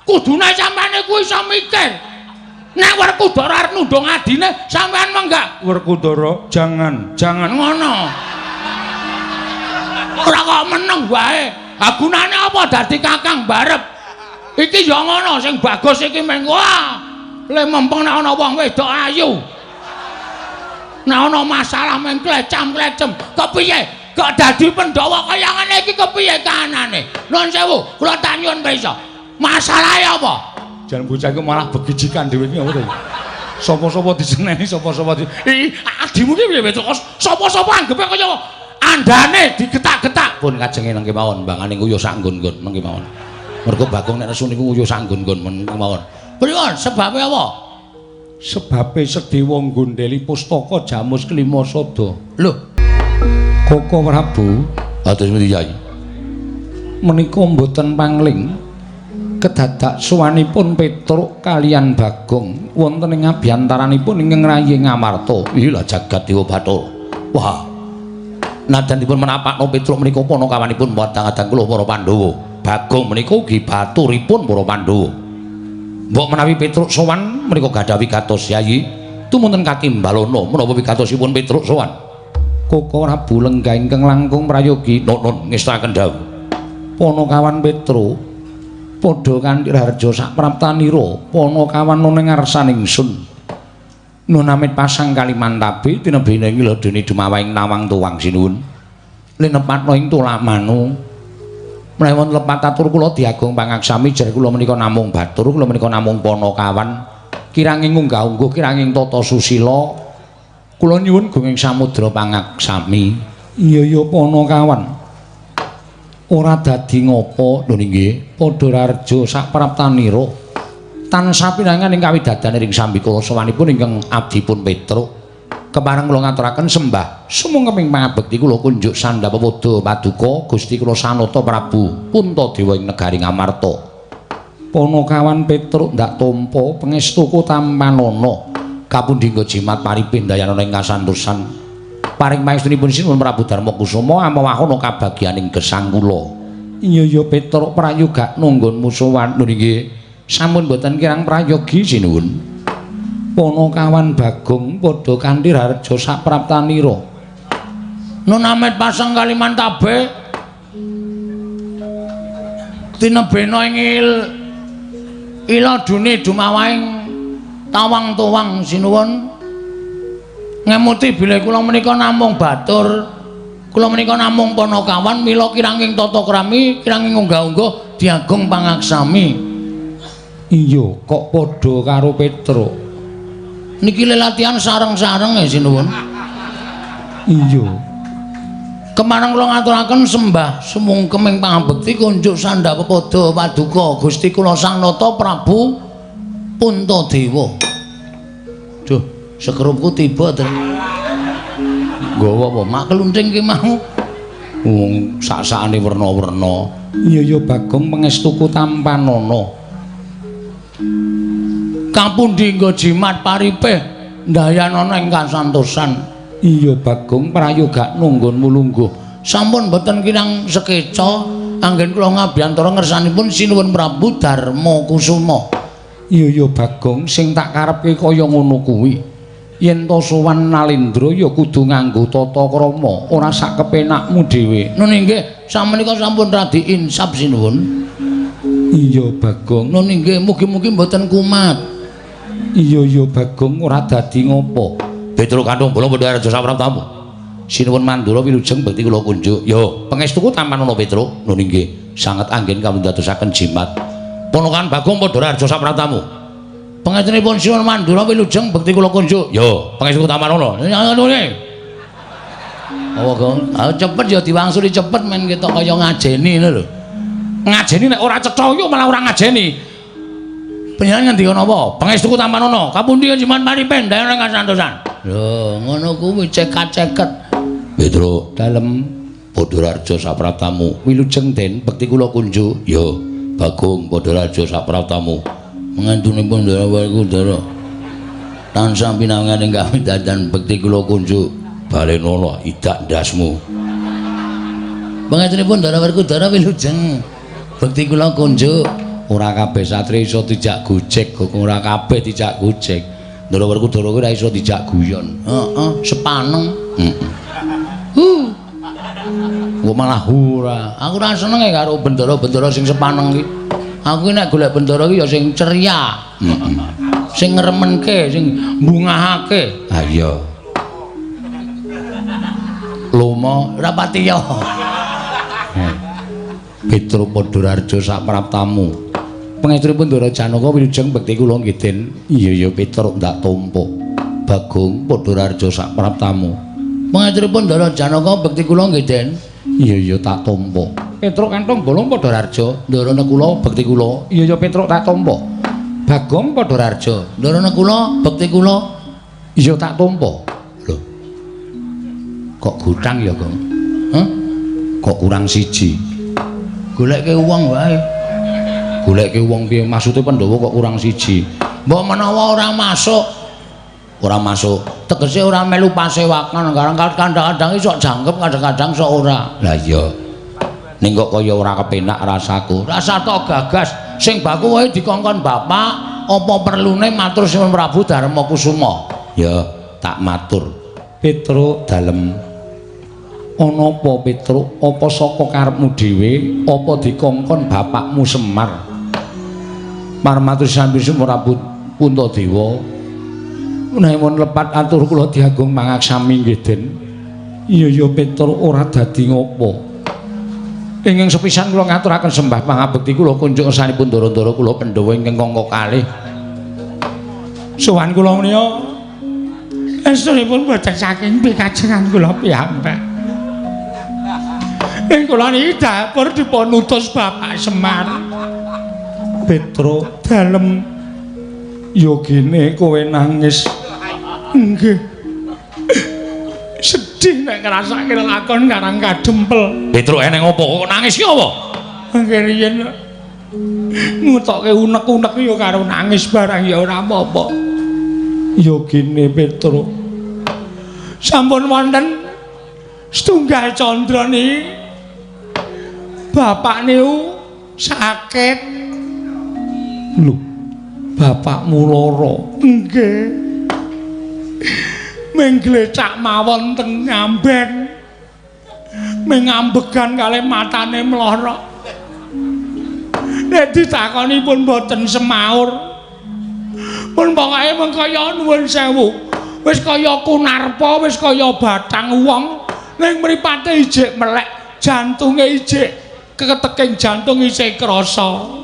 kudune sampean iku iso mikir. Nek Werkudara arep nundung adine sampean menggak. Werkudara, jangan ngono. Ora kok meneng wae. Ha gunane apa dadi kakang barep? Iki ya ngono sing bagus iki meng wah. Le mempeng nek ana wong wedok ayu. Nek ana masalah meng klecam-klecem, kepiye? Kok dadi Pandhawa kaya ngene iki kepiye kahanane? Nuwun sewu, kula tak nyuwun pirsa. Masalahe apa? Jan bocah iku malah begijikan dhewe iki apa to? Sapa-sapa diseneni, sapa-sapa di adimu ki piye to? Sapa-sapa anggepe kaya andane digetak-getak. Pun kajenge nang kemawon, mbangane nguyuh sak nggon-nggon nang kemawon. Mergo Bagong nek nesu niku nguyuh sak nggon-nggon men kemawon. Pripun sebabe apa? Sebabe Sedewa nggondheli pustaka Jamus Kelima Sada. Lho, Koko Prabu, atus pundi Yai? Menika mboten pangling kedadak suwanipun Petruk kaliyan Bagong wonten ing abyantaranipun ingkang rayi Ngamarta. Iya jagat Dewa Bathara. Wah. Nadanipun menapakno Petruk menika panakawanipun wadang-adang kula para Pandhawa. Bagong menika ugi baturipun para Pandhawa. Mbok menawi Petruk sowan menika gadhah wigatos Yai tumunten katimbalana menapa wigatosipun Petruk sowan. Koko Prabu lenggah ingkang langkung prayogi Nun ngestaken dawuh. Panakawan Petruk padha kanthi harja sapraptanira panakawan ana ngarsaning ingsun. Nun amit pasang Kalimantabe tinebene ngilodeni dumawahing nawang tuwang sinuwun. Linepatna ing tulak manu. Menawi wonten lepat atur kula diagung pangaksami jar kula menika namung batur, kula menika namung panakawan. Kiranging unggah-ungguh kiranging tata susila kula nyuwun gunging samudra pangaksami. Iya panakawan. Ora dadi ngapa lho nggih, padha rarja sapraptanira. Tansah pinangan ing kawidadane ring sambikala sawanipun ingkang abdipun Petruk. Kepareng kula ngaturaken sembah sumungkaping pangabekti kula kunjuk sandhapa pada paduka Gusti kula Sanata Prabu Puntadewa ing negari Ngamarta. Panakawan Petruk ndak tampa pangestuku tampanana kapundhingga jimat paripin dayanana ing kasantosan. Paring maestunipun sinuwun Prabu Darmakusuma amawahana kabagyaning gesang kula. Iya Petruk prayoga nunggonmu sowan nggih. Sampun boten kirang prayogi sinuwun. Panakawan Bagong padha kanthi harja sapraptanira. Nun amit pasang Kalimantabe tinebena ing iladune dumawahing tawang tuwang sinuwun. Ngemuti bilih kula menika namung batur, kula menika namung panakawan mila kiranging tata krami, kiranging unggah-ungguh diagung pangaksami. Iya, kok padha karo Petruk. Niki latihan sareng-sareng sinuwun. Iya. Kemareng kula ngaturaken sembah sumungkeming pangabekti kunjuk sandhapa pada paduka Gusti kula Sanata Prabu Puntadewa. Duh, sekerupku tiba to. Nggawa apa mak kelunting ki mau. Wong sak-sakane werna-werna. Iya Bagong pangestuku tampanana. Kapundi nggo jimat paripeh ndayanana ing kasantosan. Iya Bagong prayoga nunggonmu lungguh. Sampun boten kirang sekeca anggen kula ngabyantara ngersanipun sinuwun Prabu Darmakusuma. Iya Bagong sing tak karepke kaya ngono kuwi. Yen to sowan Nalendra ya kudu nganggo tata krama, ora sak kepenakmu dhewe. Nun nggih, samenika sampun radi insap sinuwun. Iya Bagong. Nun nggih, mugi-mugi mboten kumat. Iya Bagong ora dadi ngopo. Petruk kandung bola padha raja sapraptamu. Sinuwun Mandura wilujeng bekti kula kunjuk. Yo, pangestuku tampanana Petruk. Nun nggih, sanget anggen kawula dadosaken jimat. Ponokan Bagong padha raja sapraptamu. Pangestunipun Sinuwun Mandura wilujeng bekti kula kunjuk. Yo, pangestuku tampanana. Nggih. Apa Gong? Ah cepet ya diwangsuli cepet men ketok kaya ngajeni ngono lho. Ngajeni nek ora cetha yo malah ora ngajeni. Panjenengan ngendika napa? Pangestuku tampanana. Kapundi jimat paripen daerah kasantosan. Lho, ngono kuwi cekat-ceket. Petruk dalem padha raja sapraptamu. Wilujeng den bekti kula kunjuk. Yo, Bagong padha raja sapraptamu. Mengantunipun Werkudara. Tansah pinanganing kawidadan bekti kula kunjuk. Balenana idak ndasmu. Pangantunipun Werkudara wilujeng bekti kula kunjuk. Ora kabeh satri iso dijak gojek, ora kabeh dijak gojek. Ndara Werkudara kuwi ora iso dijak guyon. Heeh, sepaneng. Gua malah ora. Aku ora seneng karo bendara-bendara sing sepaneng iki. Aku nek golek bendara iki ya sing ceria. Sing ngremenke, sing mbungahake. Ha iya. Lomo ora pati ya. Petro Padhararja sak praptamu. Pengestripun Ndara Janaka wilujeng bekti kula nggih Den. Iya Petro ndak tumpuk. Bagong Padhararja sak praptamu. Pengestripun Ndara Janaka bekti kula nggih Den. Iya tak tumpuk. Petro kantong bolong Padhararja, Ndara kula bekti kula. Iya Petro tak tumpuk. Bagong Padhararja, Ndara kula bekti kula. Iya tak tumpuk. Lho. Kok gutang ya, Gong? Hah? Kok kurang siji? Goleke wong wae. Goleke wong piye maksude Pandhawa kok kurang siji? Mbok menawa ora masuk. Ora masuk. Tegese ora melu pasewakan, kadang-kadang iso jangkep, kadang-kadang iso ora. Lah iya. Ning kok kaya ora kepenak rasaku. Rasa tok gagas sing baku wae dikongkon bapak, apa perlune matur Sinuwun Prabu Darmakusuma? Ya, tak matur. Petro dalem. Ana apa Petro? Apa saka karepmu dhewe? Apa dikongkon bapakmu Semar? Marmatur Sinuwun Prabu Puntadewa. Menawi lepat atur kula diagung mangaksami nggih Den. Iya Petro ora dadi ngopo. Ingkang sepisan kula ngaturaken sembah pangabekti kula kunjuk sanipun Ndara-ndara kula Pandhawa ingkang kangka kalih. Sowan kula menika estunipun boten saking pikajengan kula piyambak. Ing kula niki dapur dipun utus Bapak Semar. Petro dalem yogine kowe nangis. Nggih. Sedih nek ngrasake lakon Karang Kadempel. Petro eneng apa kok nangis ki apa? Nggih riyen ngutokke unek-unek ya karo nangis barang ya ora apa-apa. Yogine Petro. Sampun wonten setunggal candra niki. Bapak niku sakit. Lho, bapakmu lara. Nggih. Mengglecak mawon teng ngamben. Mengambegan kalih matane mlorok. Nek ditakoni pun boten semaur. Pun pokoke mengkaya nuwun sewu. Wis kaya kunarpa, wis kaya batang wong ning mripate ijik melek, jantunge ijik keteking jantung isih krasa.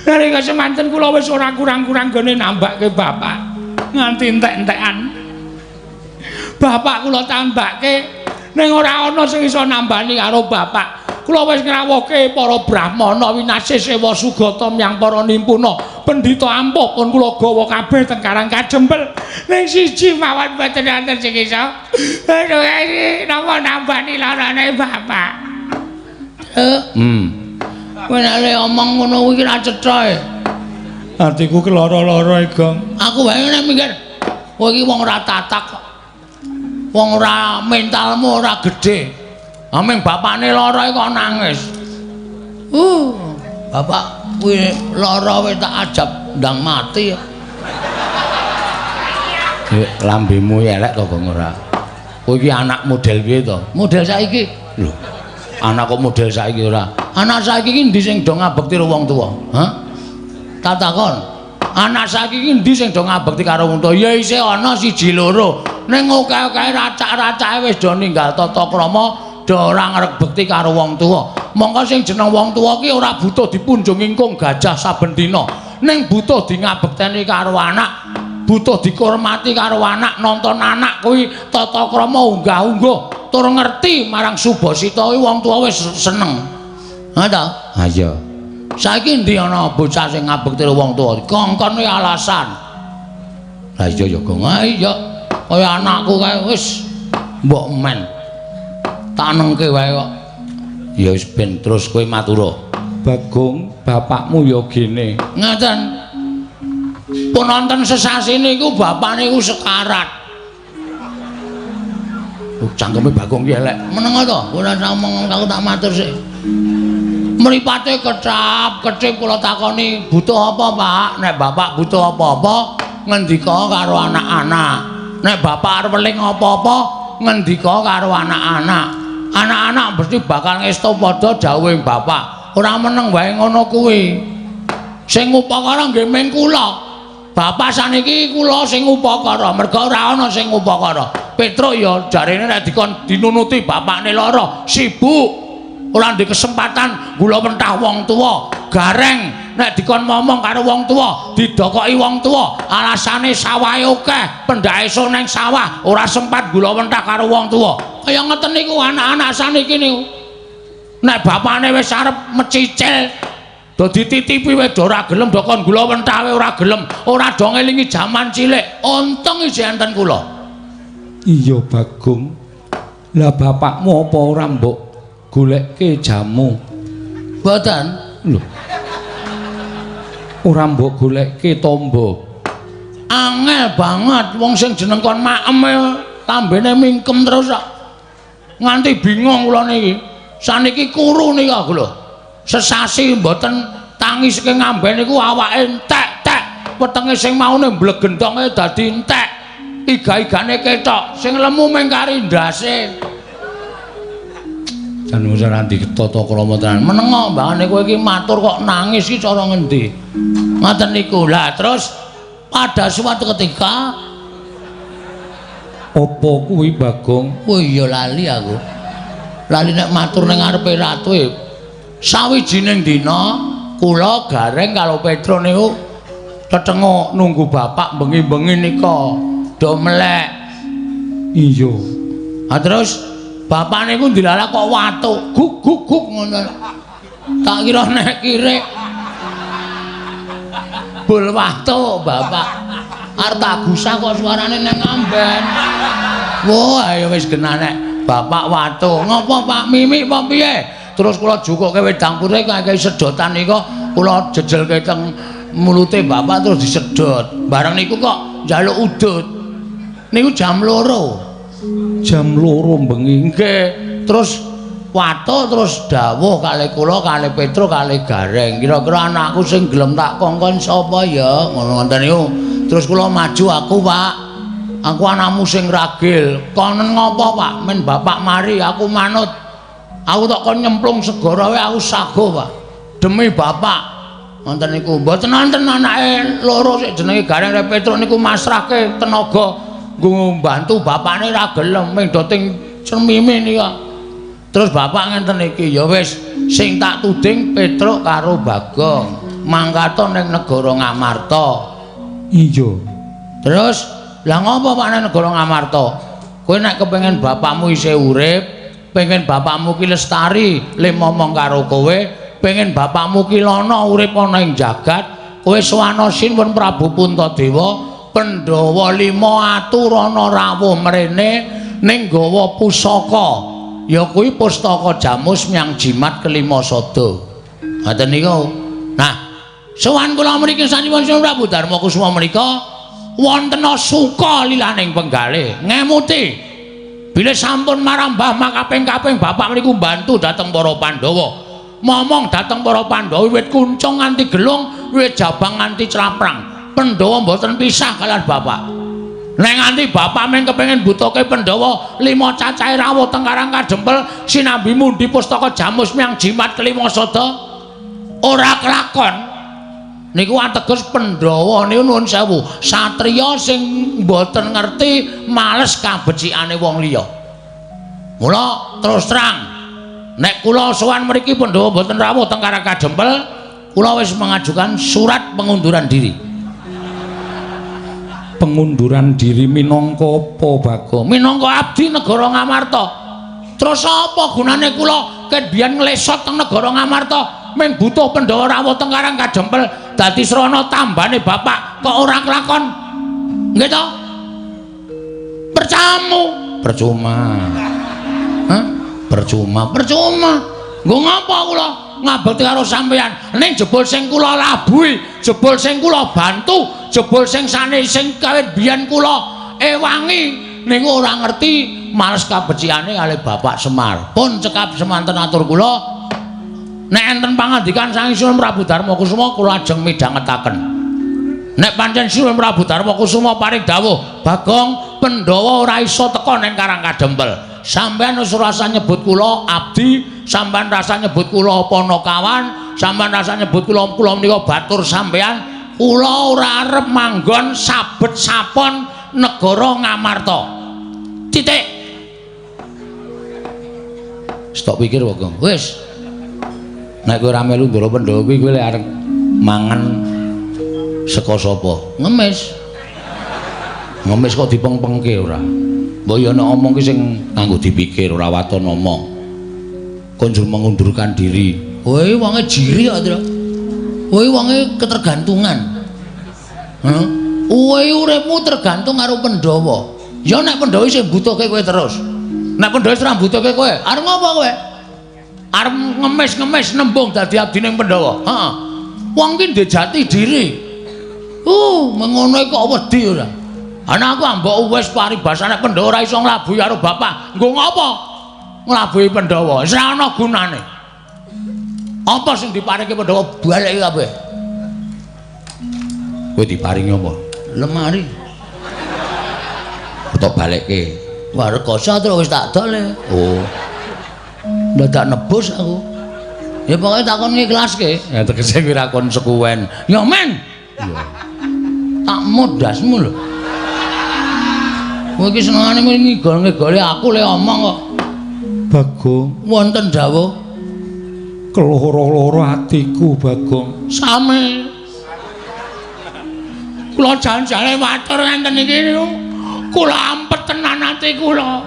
Nalika semanten kula wis ora kurang-kurang gone nambake bapak. Nganti entek-entekan. Bapak kula tambake ning ora ana sing iso nambani karo bapak. Kula wis ngrawuhke para brahmana winasih sewa sugata miyang para nimpuna. Pendhita ampuh pun kula gawa kabeh teng Karang Kadempel. Ning siji mawon mboten wonten sing iso. Aduh napa nambani larane bapak. Kowe nek omong ngono kuwi ra cetha. Atiku keloro-loro e, Gong. Aku wae nek mikir kowe iki wong ora tatak kok. Wong ora mentalmu ora gedhe. Ameng bapakne lara kok nangis. Bapak kuwi lara wis tak ajab ndang mati ya. Lambemu elek to, Gong ora. Kowe iki anak model piye to? Model saiki. Lho. Anak kok model saiki ora. Anak saiki iki ndi sing do ngabekti karo wong tuwa? Hah? Tak takon. Anak saiki iki ndi sing do ngabekti karo wong tuwa? Ya isih ana siji loro. Ning akeh-akeh racak-racake wis do ninggal tata krama, do ora ngrek bekti karo wong tuwa. Mongko sing jeneng wong tuwa ki ora butuh dipunjung ingkung gajah saben dina. Ning butuh di ngabekteni karo anak, butuh dihormati karo anak, nonton anak kuwi tata krama unggah-ungguh, tur ngerti marang Subasita kuwi wong tuwa wis seneng. Ha ta? Ha iya. Saiki ndi ana bocah sing ngabekti karo wong tuwa? Kongkon kuwi alasan. Lah iya ya, Gong. Ha iya. Kaya anakku kae wis mbok men. Tak nengke wae kok. Ya wis ben terus kowe matura. Bagong, bapakmu ya gene. Ngaten. Pun wonten sesasi niku bapak niku sekarat. Cangkeme Bagong ki elek. Meneng to? Ora usah omong aku tak matur sik. Mripate kecap-kecip kula takoni, "Butuh apa, Pak?" Nek bapak butuh apa-apa, ngendika karo anak-anak. Nek bapak arep weling apa-apa, ngendika karo anak-anak. Anak-anak mesti bakal ngestu padha dawuhing bapak. Ora meneng wae ngono kuwi. Sing upakara nggih ming kula. Bapak saniki kula sing upakara, merga ora ana sing upakara. Petruk ya jarene nek dikon dinunuti bapakne lara, sibuk. Ora ndek kesempatan gula mentah wong tuwa. Gareng nek dikon ngomong karo wong tuwa, didokoki wong tuwa, alasane sawahe akeh, pendake ning sawah, ora sempat gula mentah karo wong tuwa. Kaya ngeten niku anak-anak saniki niku. Nek bapakne wis arep mecicil dadi titipi wis ora gelem dokon gula mentah ora gelem, ora do ngelingi jaman cilik. Untung isih enten kula. Iya Bagong. Lah bapakmu apa ora mbok golekke jamu? Mboten. Lho. Ora mbok golekke tombo. Angel banget wong sing jeneng kon maem tambene mingkem terus nganti bingung kula niki. Saniki kuru niki aku lho. Sesasi mboten tangi saking ngamben niku awake entek-tek. Wetenge sing maune mblegentonge dadi entek. Iga-igane ketok, sing lemu mung kari ndase. Jan ora ditata krama tenan. Menengo mbangane kowe iki matur kok nangis iki cara ngendi? Ngoten niku. Lah terus pada suatu ketika apa kuwi Bagong? oh iya lali aku. Lali nek matur ning ngarepe ratu e. Sawijining dina kula Gareng karo Petro niku tetengok nunggu bapak bengi-bengi nika do melek. Iya. Ah terus bapak niku dilalah kok watuk guk guk guk ngono. Tak kira nek kirek bul watuk bapak. Arep tak gusah kok suarane nang ngamben. Wah ya wis genane bapak watuk. Ngopo Pak Mimi apa piye? Terus kula jukuke wedang putih kaya sedotan nika kula jejelke teng mulute bapak terus disedot. Bareng niku kok njaluk udut. Niku jam 2. Jam 2 bengi. Nggih. Terus watuk terus dawuh kalih kula kalih Petro kalih Gareng. Kira-kira anakku sing gelem tak kongkon sapa ya? Ngono ngoten niku. Terus kula maju aku, Pak. Aku anakmu sing ragil. Konen ngopo, Pak? Men bapak mari aku manut. Aku tak kon nyemplung segara wae aku sago, Pak. Demi bapak. Ngoten niku. Mboten wonten anake loro sik jenenge Gareng karo Petro niku masrahke tenaga nggo mbantu bapakne ra gelem ming doting cermimi nika. Terus bapak ngenten iki, ya wis sing tak tuding Petro karo Bagong. Mangkato ning negara Ngamarta. Iya. Terus lah ngopo Pak ning negara Ngamarta? Kowe nek kepengin bapakmu isih urip, pengen bapakmu ki lestari, le momong karo kowe, pengen bapakmu ki lono urip ana ing jagat, kowe sowana Sinuwun Prabu Puntadewa, Pandhawa 5 aturana rawuh mrene ning gawa pusaka. Ya kuwi pustaka Jamus Myang Jimat kelima sada. Ngoten niku. Nah, sowan kula mriki sampun Sinuwun Prabu Darma Kusuma menika wonten suka lilaning penggalih ngemuti bila sampun marambah makaping-kaping bapak mriku bantu dhateng para Pandhawa. Momong dhateng para Pandhawa wiwit kuncung nganti gelung, wiwit jabang nganti claprang. Pandhawa mboten pisah kalian bapak. Nek nganti bapak men kepengin butuhke Pandhawa 5 cacahe rawuh teng Karang Kadempel sinambi mundi pustaka Jamus Myang Jimat kelima sada ora kelakon. Niku ateges Pandhawa niku nuwun sewu, satriya sing mboten ngerti males kabecikane wong liya. Mula terus terang, nek kula sowan mriki Pandhawa mboten rawuh teng Karang Kadempel, kula wis mengajukan surat pengunduran diri. Pengunduran diri minangka apa, Bagong? Minangka abdi negara Ngamarta. Terus apa gunane kula ket biyen nglesot teng negara Ngamarta? Men butuh Pandhawa rawuh teng Karang Kadempel dadi srana tambane bapak kok ora kelakon. Nggih to? Percuma. Hah? Percuma. Nggo ngapa kula ngabekti karo sampeyan ning jebul sing kula labuhi, jebul sing kula bantu, jebul sing sanes sing kawit biyen kula ewangi niku ora ngerti males kabecikane kalih Bapak Semar. Pun cekap semanten atur kula Nek enten pangandikan saking Sinuwun Prabu Darmakusuma kula ajeng midhangetaken. Nek pancen Sinuwun Prabu Darmakusuma paring dawuh, Bagong Pandhawa ora iso teka ning Karang Kadempel. Sampeyan wis rasa nyebut kula abdi, sampeyan rasa nyebut kula Panakawan, sampeyan rasa nyebut kula menika batur sampeyan. Kula ora arep manggon sabet sapon negara Ngamarta. Titik. Stop pikir Bagong. Wis. Nek kowe ora melu Ndara Pandhawa kuwi kowe lek arep mangan saka sapa? Ngemis. Ngemis kok dipeng-pengke ora. Mbok ya nek omong ki sing nganggo dipikir ora waton omong. Konjur mengundurkan diri. Kowe wonge jiri kok, Tru. Kowe wonge ketergantungan. Heh. Kowe uripmu tergantung karo Pandhawa. Ya nek Pandhawa sing butuhke kowe terus. Nek Pandhawa ora butuhke kowe, arep ngopo kowe? Arep ngemis-ngemis nembung dadi abdine Pandhawa. Heeh. Wong ki ndek jati diri. Mengono kok wedi ora. Ana aku ambek wis paribasane Pandhawa ora iso nglabuhi karo bapak. Nggo ngopo? Nglabuhi Pandhawa. Wis ora ana gunane. Apa sing diparingi Pandhawa baleki kabeh? Kowe diparingi apa? Lemari. Tok balekke. Warkasa terus wis tak dole. Oh. Dadak nebus aku. Ya pokoke takon ngiklaske. Ya tegese kuwi ra kon sekuwen. Ya men. Ya. Tak modasmu lho. Kowe iki senengane ngigol-ngigoli aku le omong kok. Bagong, wonten dawuh keloro-loro atiku, Bagong. Same. Kula janjane matur ngenten iki niku. Kula ampet tenan ati kula.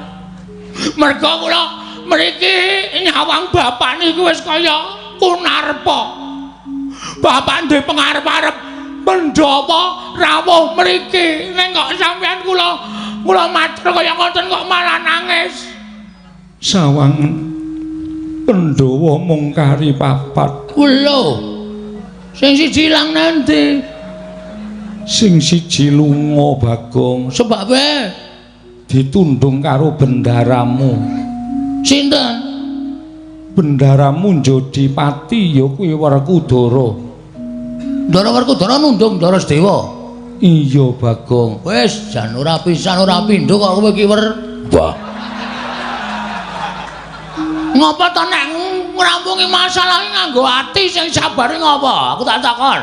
Merga kula mriki nyawang bapak niku wis kaya kunarpa. Bapak ndek pengarep-arep Pandhawa rawuh mriki ning kok sampeyan kula matur kaya ngoten kok malah nangis. Sawang Pandhawa mung kari papat. Lho. Sing siji ilang nanti. Sing siji lunga, Bagong. Sebabe ditundung karo bendaramu. Sinten? Bendaramu Jodipati ya kuwi Werkudara. Ndara Werkudara nundung Ndara Sedewa. Iya, Bagong. Wis jan ora pisan ora pindho kok kowe iki Wah. Ngapa to nek ngrampungi masalah nganggo ati sing sabare ngapa? Aku tak takon.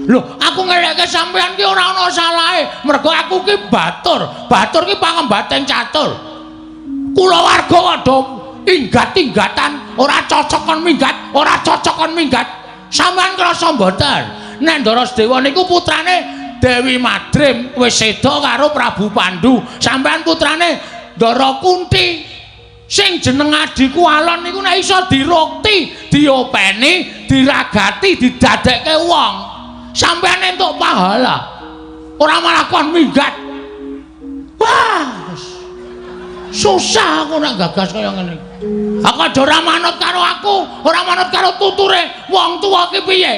Lho, aku ngelekke sampeyan ki ora ana salahe. Mergo aku ki batur. Batur ki pangembating catur. Kula warga padha inggat-inggatan, ora cocok kon minggat, ora cocok kon minggat. Sampeyan krasa mboten? Nek Ndara Sedewa niku putrane Dewi Madrim wis seda karo Prabu Pandu. Sampeyan putrane Ndara Kunti. Sing jeneng adiku Alon niku nek iso dirukti, diopeni, diragati, didadekke wong. Sampeyan entuk pahala. Ora malah kon minggat. Wah. Susah aku nek gagas kaya ngene. Aku aja ora manut karo aku, ora manut karo tuture wong tuwa ki piye?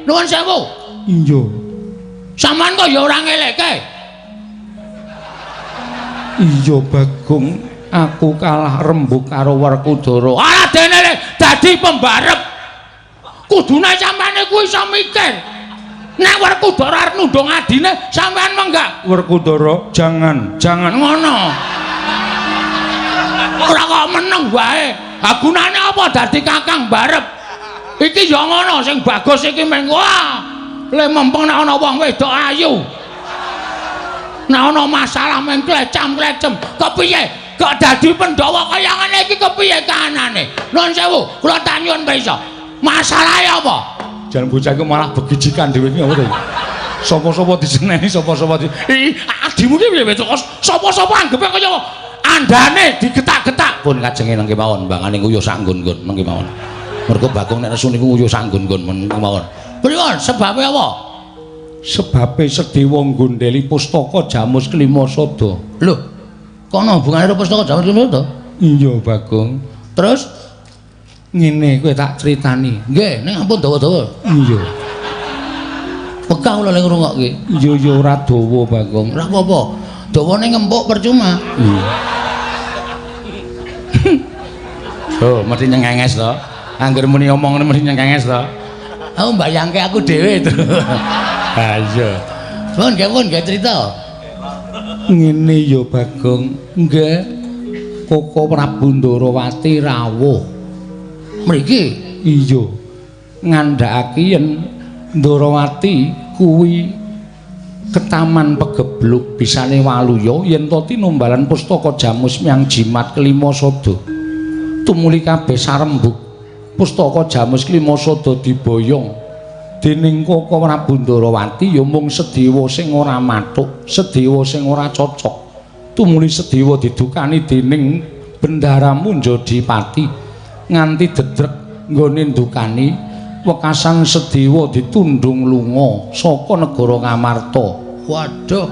Nuwun sewu. Iya. Sampeyan kok ya ora ngelekke. Iya, Bagong, aku kalah rembug karo Werkudara. Ala dene dadi pembarep. Kudune sampeyan kuwi iso mikir. Nek Werkudara arep nundung adine, sampeyan menggak. Werkudara, jangan ngono. Ora kok meneng wae. Ha gunane apa dadi kakang barep? Iki ya ngono sing bagus iki meng wah. Le mempeng nek ana wong wedok ayu. Nek ana masalah meng klecam-klecem, kepiye? Kok dadi Pandhawa kaya ngene iki kepiye kahanane? Nuwun sewu, kula tak nyuwun pesa. Masalahe apa? Jan bocah iku malah begijikan dhewe iki apa to? Sapa-sapa diseneni, sapa-sapa di adimu ki piye kok sapa-sapa anggepe kaya andane digetak-getak pun kajenge nang kemawon mbangane nguyuh sanggon-nggon nang kemawon. Mergo Bagong nek nesu niku nguyuh sanggon-nggon men kemawon. Pripun sebabe apa? Sebabe Sedewa nggondheli pustaka Jamus Klima Sada. Lho, kono hubungane karo pustaka Jamus Klima Sada? Iya, Bagong. Terus ngene kowe tak critani. Nggih, ning ampun dawa-dawa. Iya. Pekah kula ning ngrungokke. Iya ora dawa, Bagong. Ora apa-apa. Dawane ngempuk percuma. Iya. Oh, mesti nyengenges to. Angger muni omong muni nyengenges to. Aku mbayangke aku dhewe to. Ha iya. Pun nggih cerita. Ngene ya Bagong. Nggih. Koko Prabu Ndarawati rawuh. Mriki iya. Ngandhakake yen Ndarawati kuwi ketaman pegebluk bisane waluya yen to tinumbalan pustaka Jamus Myang Jimat kelima sada. Tumuli kabeh sarembuk pustaka Jamus kelima sada diboyong dening Koko Prabu Ndarawati ya mung Sedewa sing ora mathuk, Sedewa sing ora cocok. Tumuli Sedewa didukani dening Bendara Munjadipati nganti dedrek nggone ndukani wekasan Sedewa ditundung lunga saka negara Ngamarta. Waduh.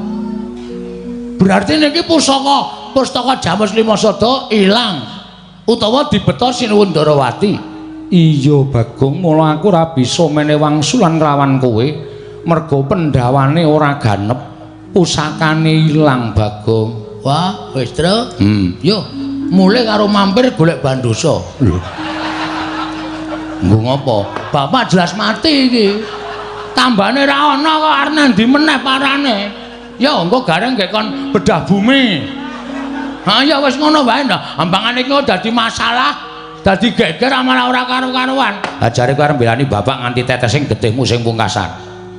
Berarti niki pustaka Jamus Lima Sada ilang utawa dibeta Sinuwun Ndarawati. Iya Bagong, mula aku ora bisa menehi wangsulan nglawan kowe merga Pandhawane ora ganep, pusakane ilang Bagong. Wah, wis Tru. Yo, mulih karo mampir golek Bandosa. Lho. Nggo ngopo? Bapak jelas mati iki. Tambane ra ana kok arep ndi meneh parane. Ya engko gareng gek kon bedah bumi. Ha ya wis ngono wae ndak. Ambangane iki dadi masalah. Dadi geger malah ora karo-karuan. Ha jare kowe arep mbelani bapak nganti tetesing getihmu sing pungkasan.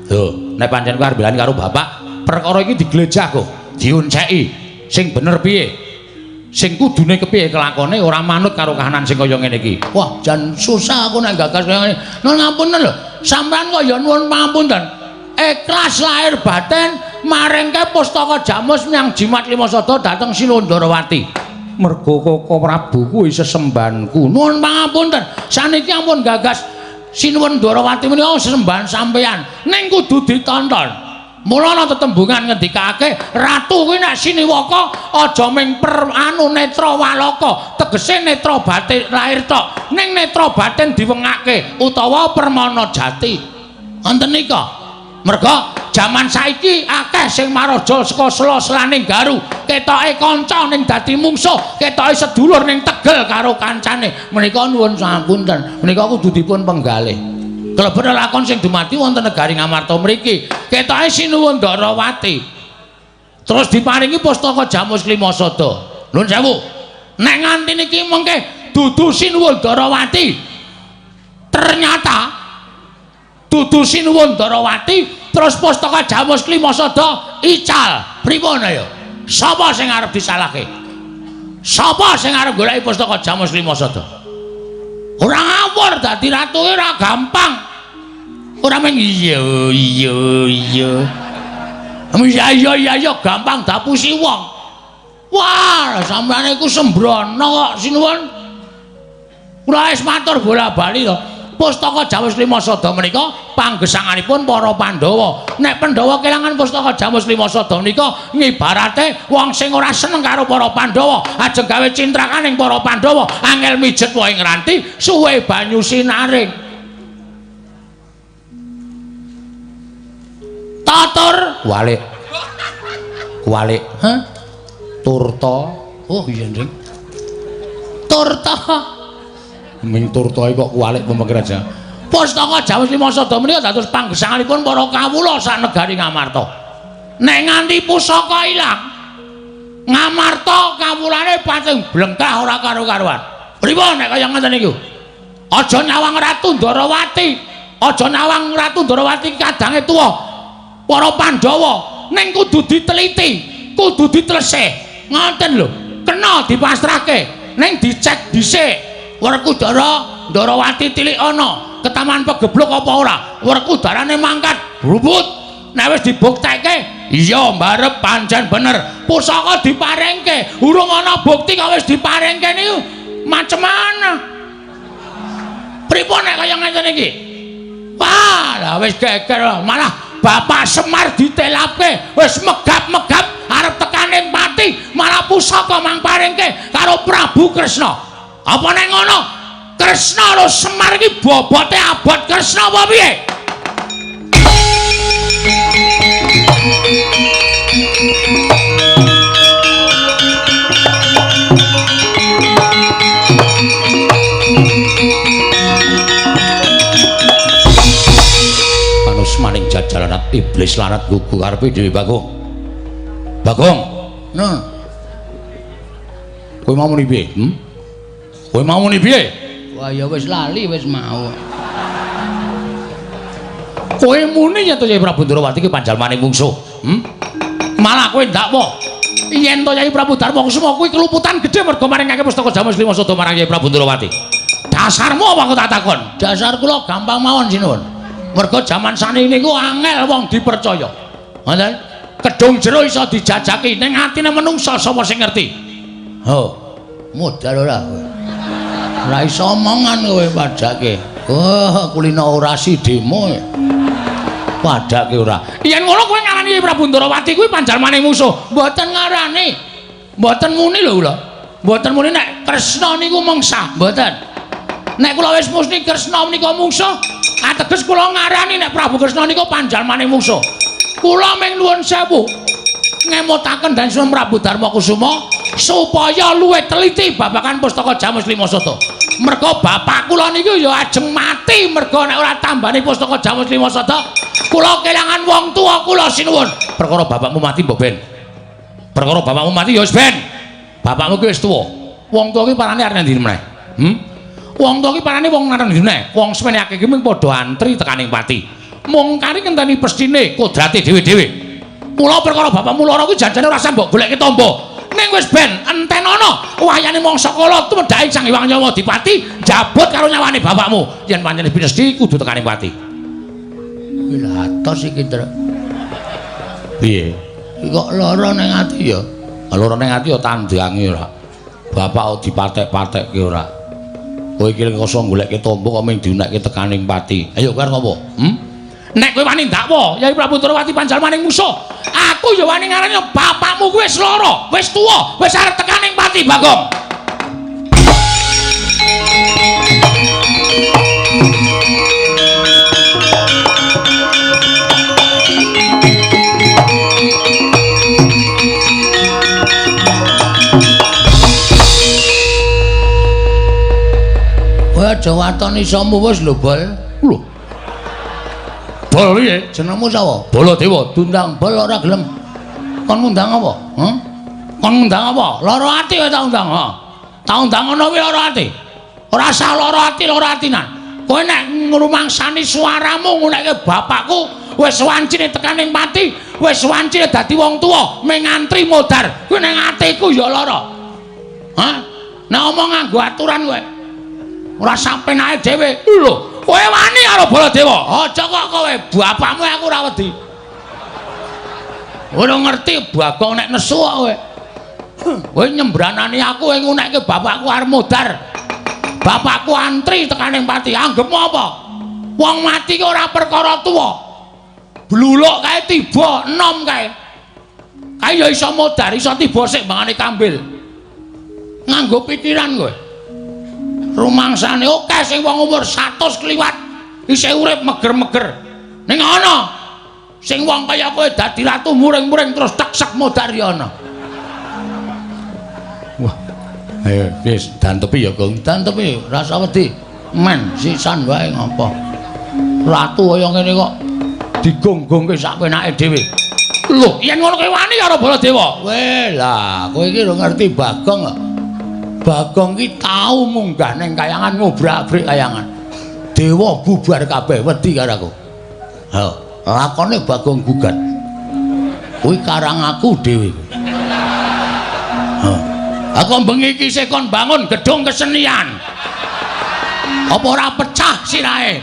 Lho, nek pancen kowe arep mbelani karo bapak, perkara iki diglejah kok, diunceki. Sing bener piye? Sing kudune kepiye kelakone ora manut karo kahanan sing kaya ngene iki. Wah, jan susah aku nek gagas kaya ngene. Nun ngapunten lho, sampean kok ya nuwun pangapunten. Ikhlas lahir batin maringke pustaka Jamus Myang Jimat Lima Sada dhateng Sinuwun Ndarawati. Merga Koko Prabu kuwi sesembahanku. Nuwun pangapunten, saniki ampun gagas Sinuwun Ndarawati menika sesembahan sampeyan ning kudu ditonton. Mula ana tetembungan ngendikake ratu kuwi nek siniwaka aja ming netra walaka, tegese netra batin lahir tok, ning netra batin diwengake utawa permana jati. Wonten nika. Merga jaman saiki akeh sing maraja saka sela-selaning garu, ketoke kanca ning dadi mungsuh, ketoke sedulur ning tegel karo kancane. Menika nuwun sapunten, menika kudu dipun penggalih. Klebet lakon sing dumadi wonten negari Ngamarta mriki, ketoke Sinuwun Ndarawati. Terus diparingi pustaka Jamus Lima Sada. Nuwun sewu. Nek nganti niki mengke dudu Sinuwun Ndarawati. Ternyata dudu Sinuwun Ndarawati terus pustaka Jamus Lima Sada ical. Pripun ya? Sapa sing arep disalahke? Sapa sing arep goleki pustaka Jamus Lima Sada? Ora ngawur dadi ratu ora gampang. Ora mung iya. Iya gampang dapusi wong. Wah, sampeyan iku sembrono kok Sinuwun. Kula wis matur bola-bali to. Pustaka Jamus Lima Sada menika panggesanganipun para Pandhawa. Nek Pandhawa kelangan pustaka Jamus Lima Sada menika ngibarate wong sing ora seneng karo para Pandhawa, ajeng gawe cintrakaning para Pandhawa, angel mijet wae ngranti, suwe banyu sinaring. Tatur walik. Walik, hah? Turta. Oh iya, Ndring. Turta. Ming turtae kok kualik pemikiran aja. Pustaka Jamus Lima Sada menika dados panggesanganipun para kawula sak negari Ngamarta. Nek nganti pusaka ilang, Ngamarta kawulane pating blengkah ora karo-karuan. Pripun nek kaya ngoten niku? Aja nyawang Ratu Ndarawati. Aja nyawang Ratu Ndarawati kadange tuwa. Para Pandhawa ning kudu diteliti, kudu ditelesih. Ngoten lho. Kena dipasrahke, ning dicek dhisik. Werkudara Ndarawati tilik ana, ketaman pegebluk apa ora? Werkudarane mangkat, rubut. Nek wis dibuktekke, iya mbarep pancen bener. Pusaka diparingke, urung ana bukti kok wis diparingke niku. Macem mana? Pripun nek kaya ngene iki? Wah, lah wis geger malah Bapak Semar ditelapke, wis megap-megap arep tekaning pati, malah pusaka mang paringke karo Prabu Kresna. Apa nek ngono? Kresna lho Semar iki bobote abot Kresna apa piye? larat iblis larat gugu karepe dhewe Bagong. Bagong. Nah. Kowe mau muni piye? Kowe mau muni piye? Wah ya wis lali wis mau. Kowe muni yen to Yai Prabu Ndrawati ki panjalmaning mungsuh. Malah kowe ndak apa. Yen to Yai Prabu Darma Kusuma kuwi keluputan gedhe mergo maringake pustaka Jamus Lima Sada marang Yai Prabu Ndrawati. Dasarmu apa kok tak takon? Dasar kula gampang mawon sinuwun. Mergo jaman saniki niku angel wong dipercaya. Ngoten. Kedung jero iso dijajaki ning atine menungsa sapa sing ngerti? Ho. Modal ora kowe. Ora iso omongan kowe padake. Oh, kulino orasi demo. Padake ora. Yen ngono kowe ngarani Yai Prabu Ndrawati kuwi panjalmaning musuh. Mboten ngarani. Mboten muni lho kula. Mboten muni nek Kresna niku mangsa. Mboten. Nek kula wis muni Kresna menika mungsuh, ateges kula ngarani nek Prabu Kresna niku panjalmaning musuh. Kula ming nuwun sewu ngemutaken dan Sunan Prabu Darma Kusuma supaya luwih teliti babagan pustaka Jamus Lima Sada. Merga bapak kula niku ya ajeng mati merga nek ora tambani pustaka Jamus Lima Sada, kula kelangan wong tuwa kula sinuwun. Perkara bapakmu mati mbok ben. Perkara bapakmu mati ya wis ben. Bapakmu ki wis tuwa. Wong tuwa ki parane arep ndi meneh? Wong tuwa ki parane wong nang ndi meneh? Wong semene akeh ki mung padha antri tekaning pati. Mung kari ngenteni pestine kodrate dhewe-dhewe. Mula perkara bapakmu lara kuwi janjane ora usah mbok goleki tombo. Ning wis ben enten ana wayane mangsa kala tumedhake Sang Hyang Nyawadipati jabut karo nyawane bapakmu. Yen pancen pinesti kudu tekaning pati. Lha atos iki, Tru. Piye? Kok lara ning ati ya? Lara ning ati ya tandange ora. Bapak dipatek-patekke ora. Kowe iki lek iso goleki tombo kok mung diunekke tekaning pati. Ayo kowe arep apa? Nek kowe wani ndakwa Yai Prabu Ndrawati panjalmaning musuh, aku ya wani ngarani bapakmu kuwi wis lara, wis tuwa, wis arep tekaning pati, Bagong. Kowe aja watoni isamu wis lho, Bol. Lho. Bol piye? Jenengmu sapa? Baladewa. Dundang bol ora gelem. Kon ngundang apa? Kon ngundang apa? Lara ati wae tak undang. Tak undang ana kuwi lara ati. Ora usah lara ati, lara atinan. Kowe nek ngrumangsani suaramu ngunekke bapakku wis wancine tekaning pati, wis wancine dadi wong tuwa, ming antri modar. Kuwi ning atiku ya lara. Hah? Nek omong nganggo aturan kowe. Ora sampe nae dhewe. Lho, kowe wani karo Baladewa. Aja kok kowe bapakmu aku ora wedi. Ora ngerti Bagong nek nesu kok kowe. Kowe nyembranani aku kowe ngunekke bapakku arep modar. Bapakku antri tekaning pati. Anggepmu apa? Wong mati ki ora perkara tuwa. Bluluk kae tiba enom kae. Kae ya iso modar, iso tiba sik bangane kambil. Nganggo pikiran kowe. Rumangsane akeh sing wong umur 100 kliwat isih urip meger-meger. Ning ana sing wong kaya kowe dadi ratu muring-muring terus teksek modar ya ana. Wah. Ayo wis dantepi ya, Gong. Dantepi, rasa wedi. Men sisan wae ngopo. Ratu kaya ngene kok digonggongke sak penake dhewe. Lho, yen ngono kowe wani karo Baladewa. Weh lah, kowe iki lho ngerti Bagong kok. Bagong ki tau munggah ning kayangan ngobrak-abrik kayangan. Dewa bubar kabeh wedi karo aku. Ha, lakone Bagong gugat. Kuwi karang aku dhewe. Aku bengi iki sik kon bangun gedung kesenian. Apa ora pecah sirahe?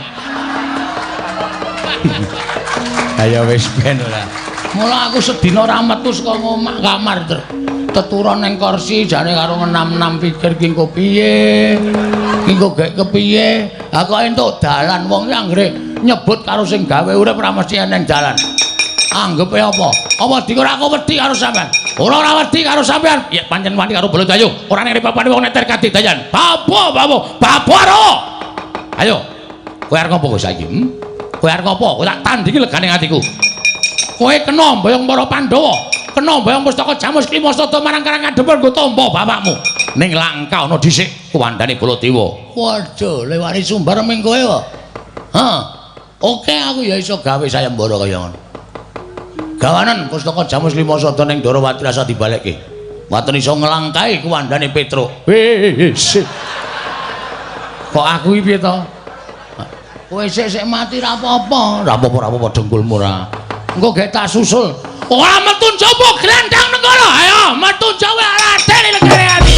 Ayo wis ben ora. Mula aku sedina ora metu saka kamar teturon ning kursi jane karo ngenam-enam pikir ki engko piye. Ki engko gek kepiye? Ha kok entuk dalan wong ki anggere nyebut karo sing gawe urip ora mesti ning dalan. Anggepe apa? Apa dikira aku wedi karo sampean? Ora wedi karo sampean. Ya pancen wani karo Baladewa. Ora nek papane wong neter kadidayan. Babaro. Ayo. Kowe arep ngopo saiki? Kowe arep ngopo? Kowe tak tandingi legane atiku. Kowe kena mboyong para Pandhawa. Kena mboyong pustaka Jamus Lima Sada marang Karangadepur nggo tampa bapakmu. Ning langka ana dhisik kuwandane Baladewa. Waduh, lewani sumber ming kowe kok. Ha. Oke aku ya iso gawe sayembara kaya ngono. Gawanen pustaka Jamus Lima Sada ning Darawati rasa dibalekke. Waten iso nglangkai kuwandane Petruk. Wis. Kok aku iki piye to? Kowe sik mati ra apa-apa. Ra apa-apa dengkulmu ra. Engko gek tak susul. Ora metu njaba glendang nang kono. Ayo metu jawa Raden negare ati.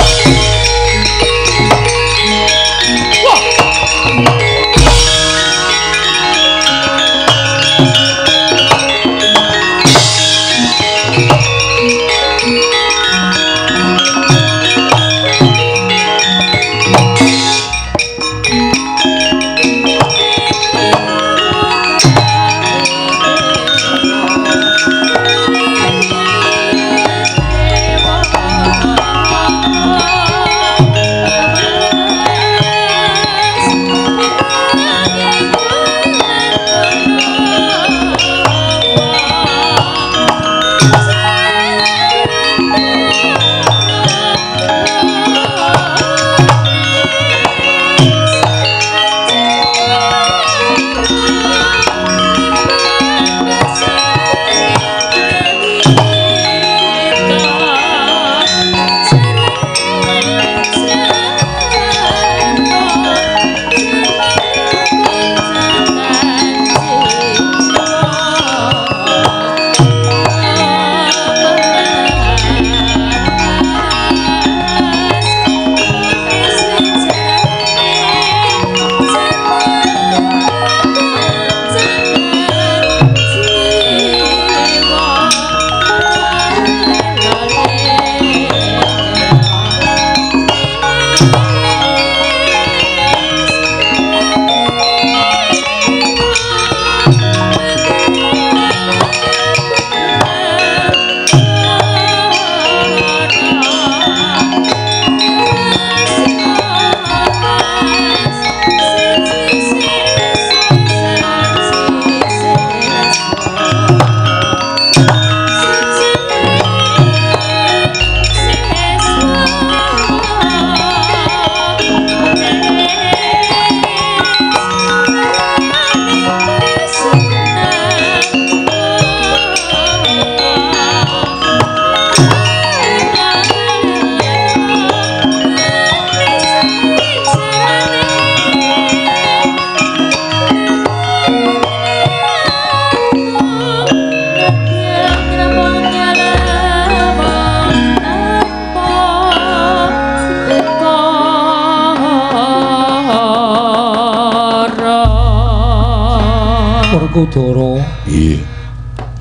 Kudara. Nggih.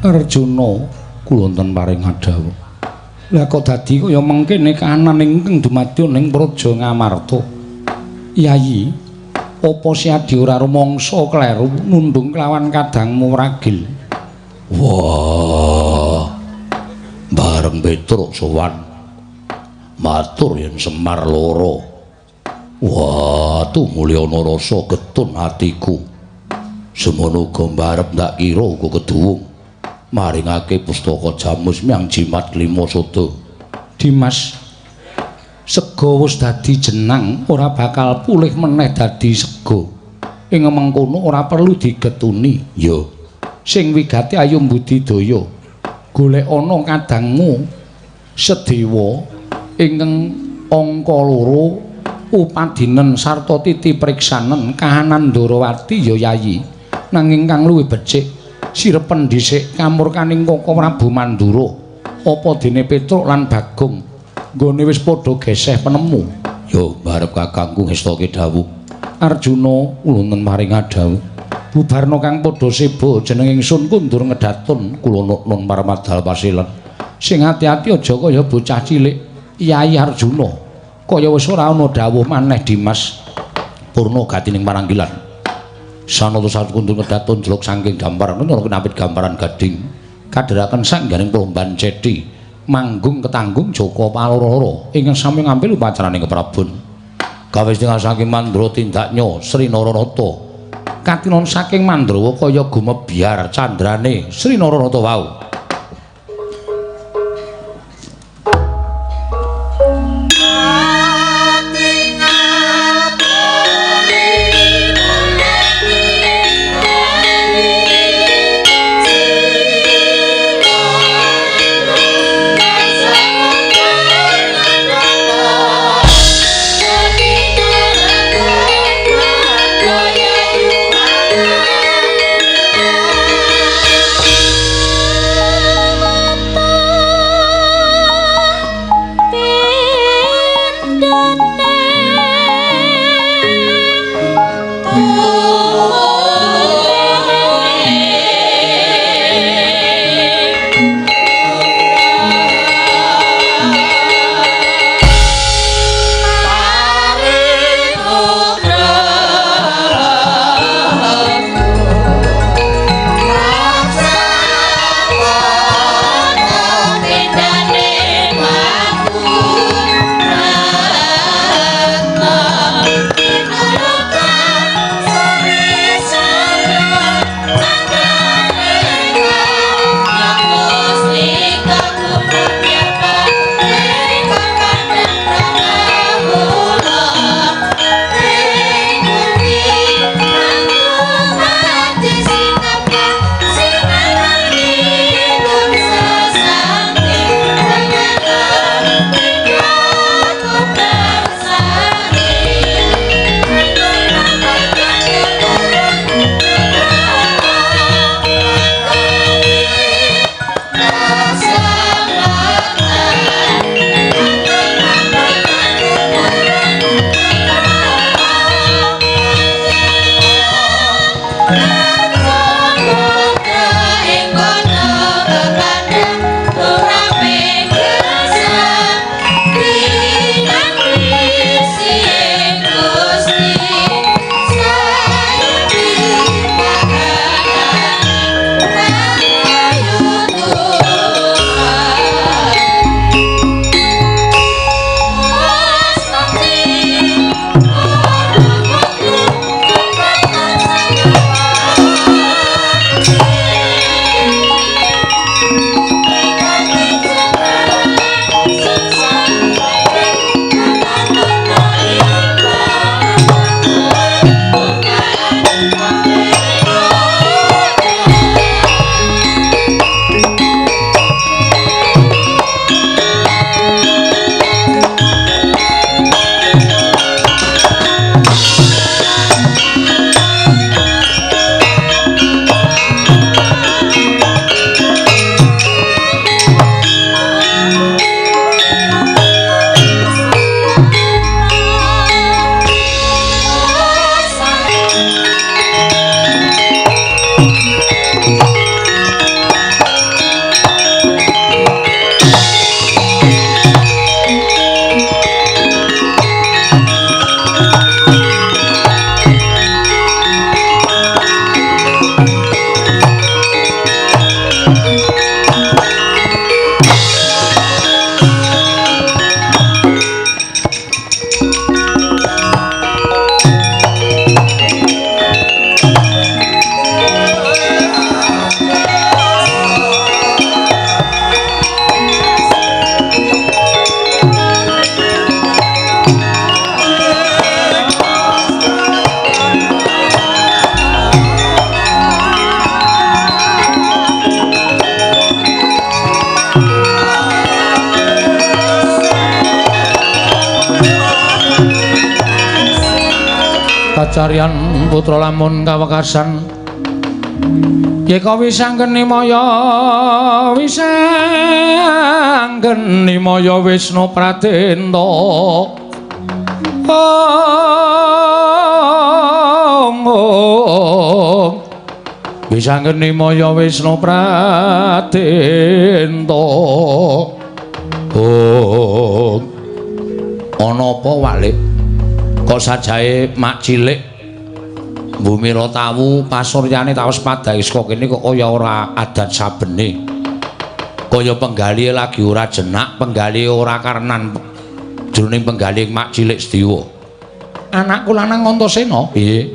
Arjuna kula wonten paring adhawu. Lah kok dadi kaya mengkene kahanan ingkang dumadya ning Praja Ngamarta. Yayi, apa si Adi ora rumangsa kleru nundung kelawan kadangmu ragil? Wah. Bareng Petruk sowan. Matur yen Semar lara. Wah, tumuli ana rasa getun atiku. Semono uga mbarep ndak kira uga keduwung maringake pustaka Jamus Miang Jimat Lima Sada. Dimas, sega wis dadi jenang ora bakal pulih meneh dadi sega. Ing mengkono ora perlu digetuni. Ya, sing wigati ayo budidaya. Golek ana kadangmu Sedewa ingkang angka 2 upadinen sarta titi priksanen kahanan Darawati ya Yayi. Nanging kang luwih becik sirepen dhisik kamurkaning Kaka Prabu Mandura apa dene Petruk lan Bagong nggone wis padha geseh penemu. Yo barep kakangku ngestake dawuh. Arjuna kula wonten maring adhawu. Bubarna kang padha seba jeneng ingsun kundur ngedatun kula nun paramadal pasilan. Sing ati-ati aja kaya bocah cilik. Yayi Arjuna kaya wis ora ana dawuh maneh Dimas. Purna gatining paranggilan. Sanata sakundur ngedatun jeluk saking gampar menawa kinapit gambaran gading kadheraken sangganing plomban cedhi manggung ketanggung Joko Paloro ingkang sami ngambil upacaraning keprabon kawis saking Mandra tindaknya Sri Nararata katinon saking Mandrawa kaya gumebyar candrane Sri Nararata wau. Carian putra lamun kawekasan yeka wisanggeni maya Wisnu Pratenta wisanggeni maya Wisnu Pratenta ana apa walik kok sajae mak cilik Bumira tawu pasuryane tawes padhae saka kene kok kaya ora adat sabene. Kaya penggali lagi ora jenak, penggali ora karenan jroning penggali mak cilik Sediwa. Anakku lanang Antasena, piye?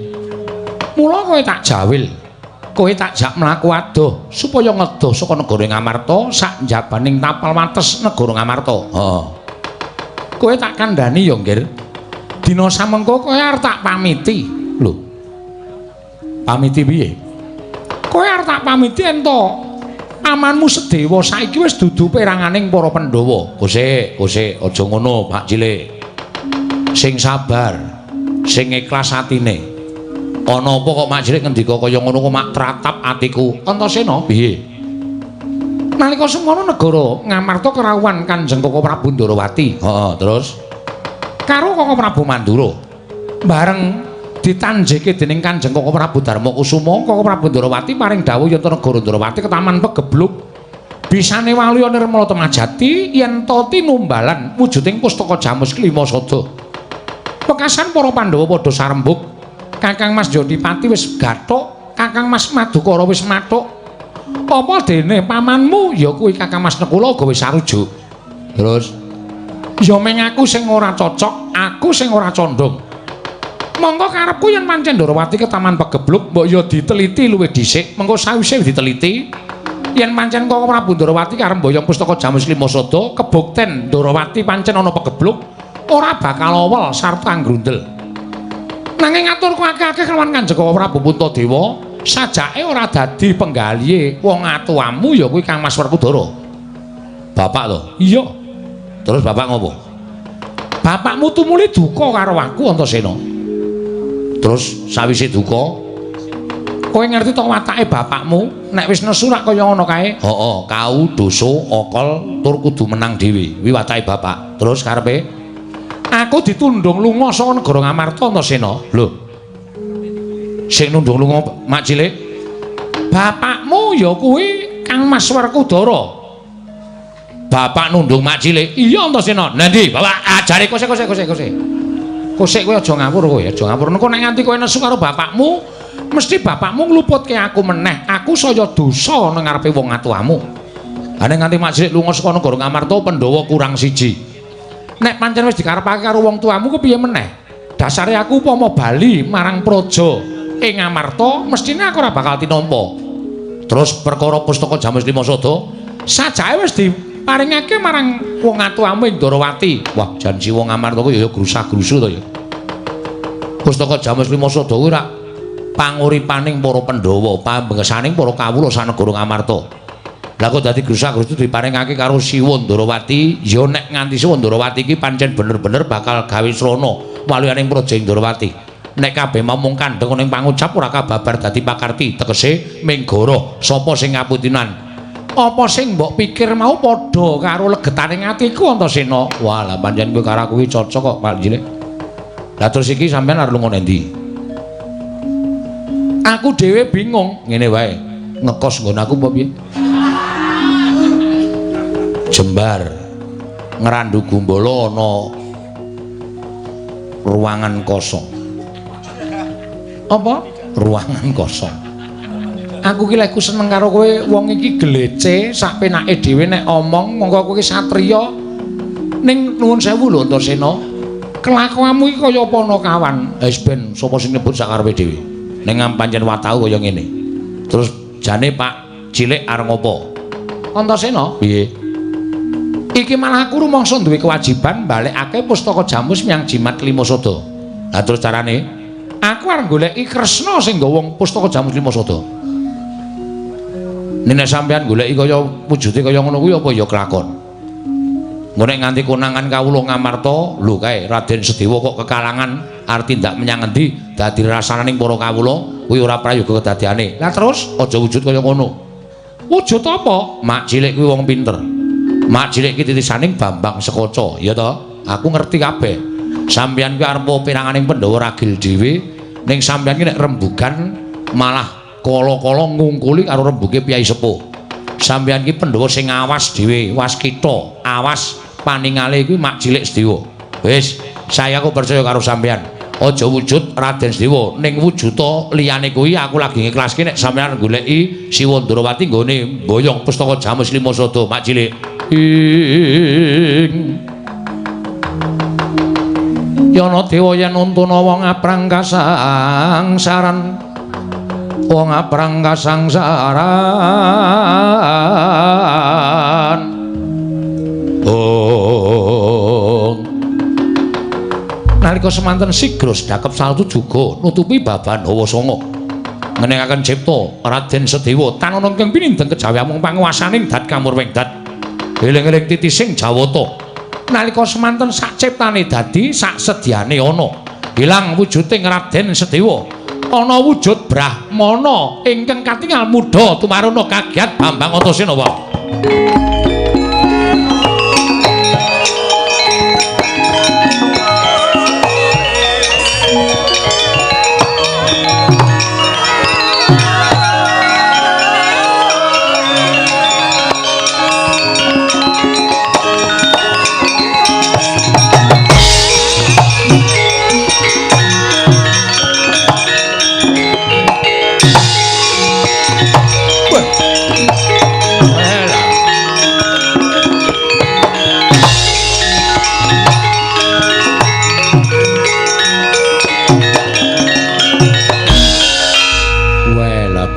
Mula kowe tak jawil. Kowe tak jak mlaku adoh supaya ngedoh saka negara Ngamarta sak njabaning tapal wates negara Ngamarta. Heeh. Kowe tak kandhani ya, Nggir. Dina samengko kowe arep tak pamiti. Lho. Pamiti piye? Kowe arep tak pamiti ento amanmu Sedewa saiki wis dudu peranganing para Pandhawa. Gosek, aja ngono, Pak Cilik. Sing sabar, sing ikhlas atine. Ana apa kok Mak Cilik ngendika kaya ngono kok mak tratap atiku. Antasena piye? Nalika semono negara Ngamarta kerawuhan Kanjeng Koko Prabu Ndarawati. Heeh, terus karo Koko Prabu Mandura bareng ditanjeke dening Kanjeng Koko Prabu Darmakusuma, Koko Prabu Ndarawati paring dawuh yen negara Ndarawati ketaman pegebluk bisane waluya nirmala temajati yen ta tinumbalan wujuding pustaka Jamus Klima Sada. Pekasan para Pandhawa padha sarembug, Kakang Mas Jodipati wis gathuk, Kakang Mas Madukara wis mathuk. Apa dene pamanmu ya kuwi Kakang Mas Nekula gawe sarujuk. Terus ya meng aku sing ora cocok, aku sing ora condong. Monggo karepku yen pancen Ndarawati ketaman pegebluk mbok ya diteliti luwih dhisik, mengko sawise diteliti yen pancen Koko Prabu Ndarawati karep mboyong pustaka Jamus Klima Sada kebukten Ndarawati pancen ana pegebluk ora bakal awel sarta nggrundel. Nanging ngaturku akeh-akeh kelawan Kanjeng Koko Prabu Puntadewa, sajake ora dadi penggalihe wong atuamu ya kuwi Kang Mas Werkudara. Bapak to? Iya. Terus bapak ngopo? Bapakmu tumuli duka karo aku Antasena. Terus sawise duka kowe ngerti to watake bapakmu nek wis nesu rak kaya ngono kae? Heeh, kau dosa okol tur kudu menang dhewe. Kuwi watake bapak. Terus karepe aku ditundung lunga saka negara Ngamarta Antasena. Lho. Sing nundung lunga Mak Cilik. Bapakmu ya kuwi Kang Mas Werkudara. Bapak nundung Mak Cilik. Iya Antasena. Nanti bapak ajare kose. Kosek kowe aja ngawur kowe, aja ngawur. Nek nganti kowe nesu karo bapakmu, mesti bapakmu ngluputke aku meneh. Aku saya dosa nang ngarepe wong atuamu. Ha nek nganti Mak Cilik lunga saka negara Ngamarta Pandhawa kurang siji. Nek pancen wis dikarepake karo wong tuamu kepiye meneh? Dasare aku upama bali marang praja ing Ngamarta, mestine aku ora bakal tinampa. Terus perkara pustaka Jamus Klima Sada, sajake wis diparingake marang wong atuamu ing Ndarawati. Wah, janji wong Ngamarta ku ya grusah-grusu to ya. Pustaka Jamus Klima Sada kuwi rak panguripaning para Pandhawa, pambengsaning para kawula sanegara Ngamarta. Lah kok dadi grusah-grusu diparingake karo Siwa Ndarawati, ya nek nganti Siwa Ndarawati iki pancen bener-bener bakal gawe srana waliyaning praja ing Ndarawati. Nek kabeh mamung kandheng ning pangucap ora kababar dadi pakarti, tegese menggara sapa sing ngaputinan. Apa sing mbok pikir mau padha karo legetaning atiku Antasena. Wah, lah pancen kowe karo aku iki cocok kok, Pak Cilik. Lah terus iki sampean arep lunga endi? Aku dhewe bingung, ngene wae. Ngekos nggon aku apa piye? Jembar ngrandu gumbala ana ruangan kosong. Apa? Ruangan kosong. Aku ki lek seneng karo kowe wong iki glece sak penake dhewe nek omong monggo kowe ki satriya. Ning nuwun sewu lho Antasena. Kelakuanmu iki kaya apa ana kawan? Wis ben sapa sing nyebut sak karepe dhewe. Ning pancen watau kaya ngene. Terus jane Pak Cilik arep ngopo? Antasena? Piye? Iki malah aku rumangsa duwe kewajiban balekake pustaka Jamus menyang Jimat Limasada. Lah terus carane aku arep goleki Kresna sing nggawa pustaka Jamus Limasada. Nek sampean goleki kaya wujude kaya ngono kuwi apa ya kelakon? Ngono nganti konangan kawula ngamarta, lho kae Raden Sedewa kok kekalangan arep tindak menyang endi dadi rasananing para kawula kuwi ora prayoga kedadiane. Lah terus aja wujud kaya ngono. Wujud apa? Mak Cilik kuwi wong pinter. Mak Cilik iki titisaning Bambang Sekaca, ya to? Aku ngerti kabeh. Sampeyan kuwi arep piranganing Pandhawa ragil dhewe, ning sampeyan ki nek rembugan malah kala-kala ngungkuli karo rembuge Piyai Sepuh. Sampeyan ki Pandhawa sing awas dhewe, waskita, awas paningale kuwi Mak Cilik Sedewa. Wis, saya kok percaya karo sampeyan. Aja wujud Raden Sedewa, ning wujuda liyane kuwi aku lagi ngiklaske nek sampeyan goleki Siwa Ndrawati nggone mboyong pustaka Jamus Limasada, Mak Cilik. Yana dewa yen untuna wong aprang kasangsaran. Wong aprang kasangsaran. Oh. Nalika semanten sigra sedakep saltu juga nutupi baban hawa sanga. Ngenengaken cipta Raden Sedewa tanana kang pinindeng kejawi amung panguwasaning dat kamurweng dat. Eling-eling titising Jawata. Nalika semanten sak ciptane dadi sak sedyane ana. Ilang wujuding Raden Sedewa. Ana wujud Brahmana ingkang katingal mudha tumaruna kagiat Bambang Antasena wae.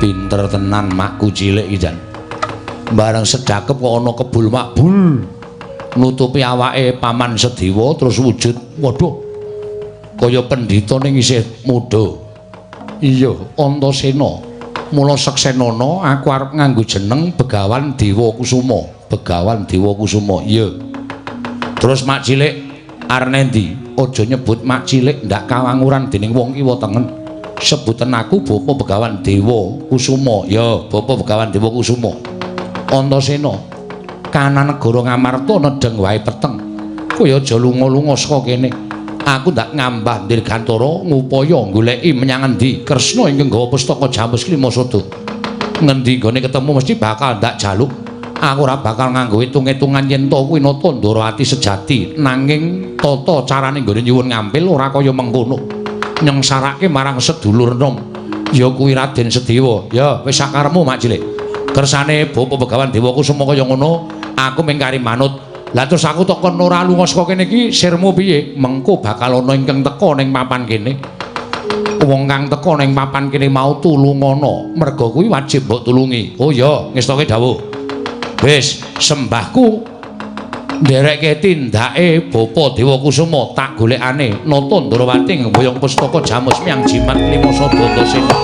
Pinter tenan makku cilik iki jan. Bareng sedakep kok ana kebul makbul. Nutupi awake Paman Sedewa terus wujud. Waduh. Kaya pendhita ning isih muda. Iya, Antasena. Mula seksenana aku arep nganggo jeneng Begawan Dewa Kusuma. Begawan Dewa Kusuma. Iya. Terus Mak Cilik arep nendi? Aja nyebut Mak Cilik ndak kawanguran dening wong kiwa tengen. Sebutan aku Bapa Begawan Dewa Kusuma. Ya, Bapa Begawan Dewa Kusuma. Antasena, kanan negara Ngamarta nedeng wae peteng. Kowe aja lunga-lunga saka kene. Aku ndak ngambah dirgantara ngupaya goleki menyang endi Kresna ingkang nggawa pustaka Jamus Limasada. Ngendi gone ketemu mesti bakal ndak jaluk. Aku ora bakal nganggo hitung-hitungan yen to kuwi nata Ndrawati sejati, nanging tata carane nggone nyuwun ngampil ora kaya mengkono. Nyengsarake marang sedulur enom ya kuwi Raden Sedewa. Ya wis sakaremu Mak Cilik. Kersane Bapa Begawan Dewa Kusuma kaya ngono, aku mengkari manut. Lah terus aku takon ora lunga saka kene iki sirmu piye? Mengko bakal ana ingkang teka ning papan kene. Wong kang teka ning papan kene mau tulungana, merga kuwi wajib mbok tulungi. Oh ya, ngestoke dawuh. Wis, sembahku ndereke tindake Bapa Dewa Kusuma tak golekane nata Ndrawati mboyong pustaka Jamus menyang Jimat Limasada Antasena.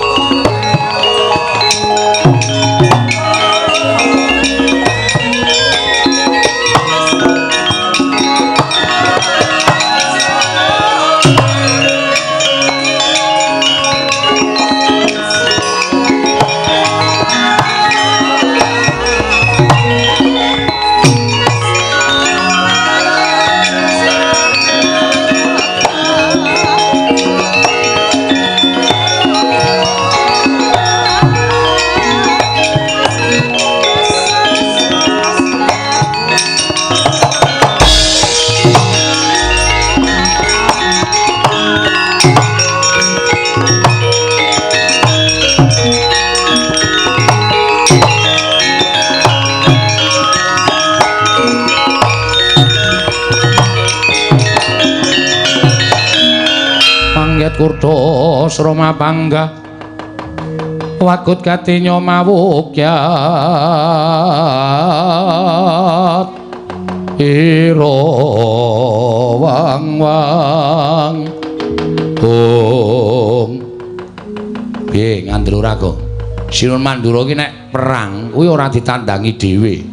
kurta srama panggah wagut katinyo mawukyat ira wang-wang piye ngandel ora kok Sinun Mandura ki nek perang kuwi ora ditandangi dhewe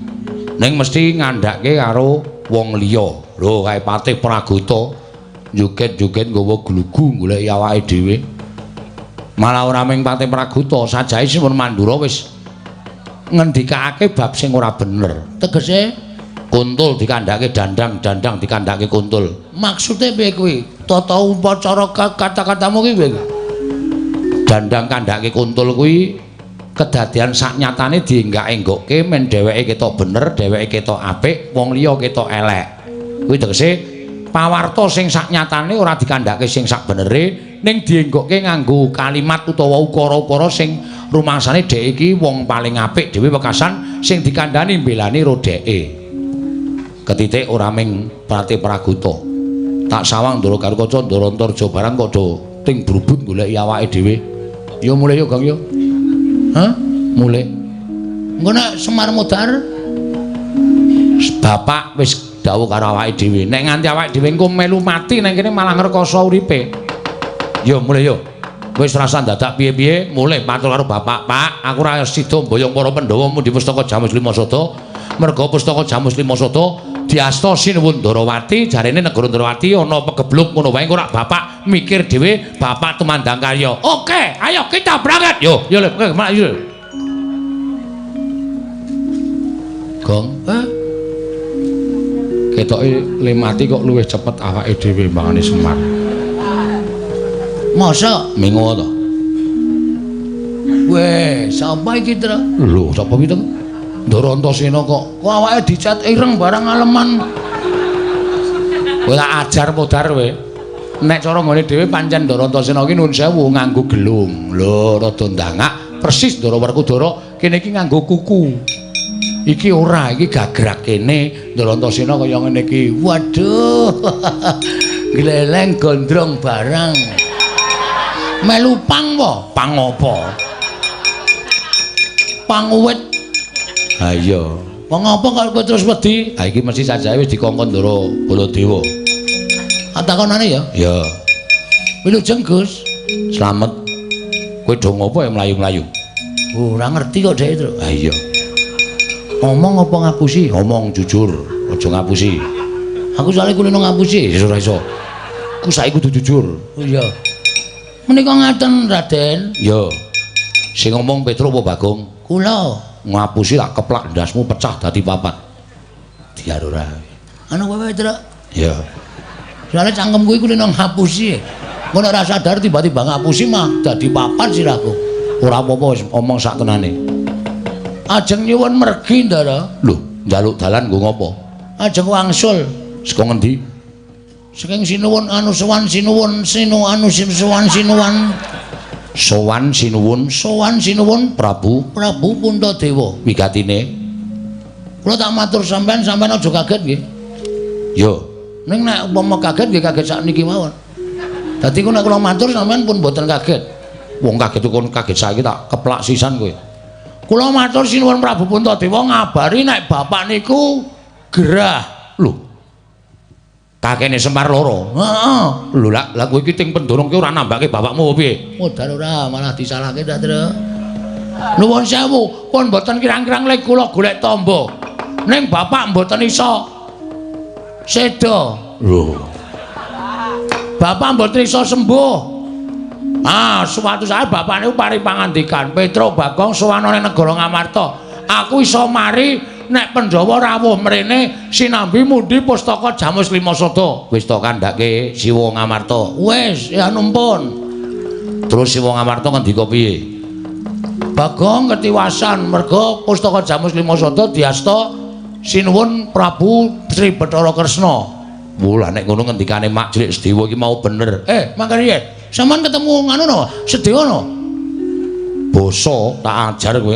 ning mesti ngandhake karo wong liya lho kae Patih Praguta joget-joget nggawa glugu golek awake dhewe malah ora mung Patih Praguta sajahe Sinun Mandura wis ngendikake bab sing ora bener tegese kuntul dikandhake dandang dikandhake kuntul maksude piye kuwi tata upacara kata-katamu ki piye dandang kandhake kuntul kuwi kedadian saknyatane dienggak-enggokke men dheweke ketok bener dheweke ketok apik wong liya ketok elek kuwi tegese pawarta sing saknyatane ora dikandhake sing sak benere ning dienggokke nganggo kalimat utawa ukara-ukara sing rumangsane dhek iki wong paling apik dhewe wekasan sing dikandhani mbelani ro dheke ketitik ora ming Patih Praguta tak sawang Ndara Garukaca Ndara Antarja barang kok do ting brubut goleki awake dhewe ya mulai yo Gang yo hah mulai engko nek Semar Modar bapak wis dawuh karo awake dhewe nek nganti awake dhewe engko melu mati nang kene malah ngrekoso uripe yo mulai yo wis rasa dadak piye-piye mulai matur karo bapak Pak aku ora sida mboyong para Pandhawa di pustaka Jamus Limasada merga pustaka Jamus Limasada diasta Sinuwun Ndarawati jarene negara Ndarawati ana pegebluk ngono wae ora bapak mikir dhewe bapak tumandang karya oke ayo kita berangkat yo le yo Gong ketoke le mati kok luwih cepet awake dhewe mbangane Semar masa mingo to weh sapa iki to lho sapa iki to Ndara Antasena kok awake dicat ireng barang aleman. Kowe tak ajar Modar kowe. Nek cara nggone dhewe pancen Ndara Antasena ki nuwun sewu nganggo gelung. Lho rada ndangak persis Ndara Werkudara kene iki nganggo kuku. Iki ora, iki gagrak kene Ndara Antasena kaya ngene iki. Waduh. Gleleng gondrong barang. Melu pang apa? Pang apa? Panguwit. Ha iya. Wong apa kok terus wedi? Ha iki mesti sajae wis dikongkon Ndara Baladewa. Atakonane ya? Ya. Wilujeng Gus. Slamet. Kowe do ngopo ya mlayu-mlayu? Ora ngerti kok dhek itu. Ha iya. Ngomong apa ngapusi? Ngomong jujur, aja ngapusi. Aku soalnya kulino ngapusi, ora iso. Ku saiki kudu jujur. Oh iya. Menika ngaten Raden. Ya. Sing ngomong Petruk apa Bagong? Kula. Ngapusi tak keplak ndasmu pecah dadi papat. Diar ora. Anu kowe Petruk? Ya. Soale cangkemku iku kulino ngapusi. Ngono ora sadar tiba-tiba ngapusi mah dadi papat sirahku. Ora apa-apa wis omong sak tenane. Ajeng nyuwun mergi Ndara. Lho, njaluk dalan nggo ngopo? Ajeng wangsul. Saka ngendi? Saking Sinuwun anu sowan Sinuwun sowan Sinuwun. Sowan Sinuwun Prabu Puntadewa. Wigatine kula tak matur sampean aja kaget nggih. Yo, ning nek umpama kaget nggih kaget sakniki mawon. Dadi kula matur sampean pun mboten kaget. Wong kaget kon kaget saiki tak keplak sisan kowe. Kula matur Sinuwun Prabu Puntadewa ngabari nek bapak niku gerah. Lho. Kakene Semar loro. Heeh. Lho lah kowe iki ting pendurung ki ora nambake bapakmu piye? Modal ora malah disalahke ta, Tru. Nuwun sewu, pun mboten kirang-kirang lek kula golek tamba. Ning bapak mboten iso seda. Lho. Bapak mboten iso sembuh. Suwatu sae bapak niku paring pangandikan, Petruk Bagong sowan ning negara Ngamarta. Aku iso mari nek Pandhawa rawuh mrene sinambi mundi pustaka Jamus Limasada. Wis to kandhake Siwa Ngamarta. Wis, ya numpun. Terus Siwa Ngamarta ngendika piye? Bagong ketiwasan merga pustaka Jamus Limasada diasta Sinuwun Prabu Sri Bathara Kresna. Lah nek ngono ngendikane Mak Jlik Sedewa iki mau bener. Mangkane sampean ketemu nganu no, Sedewa no. Basa tak ajar kowe.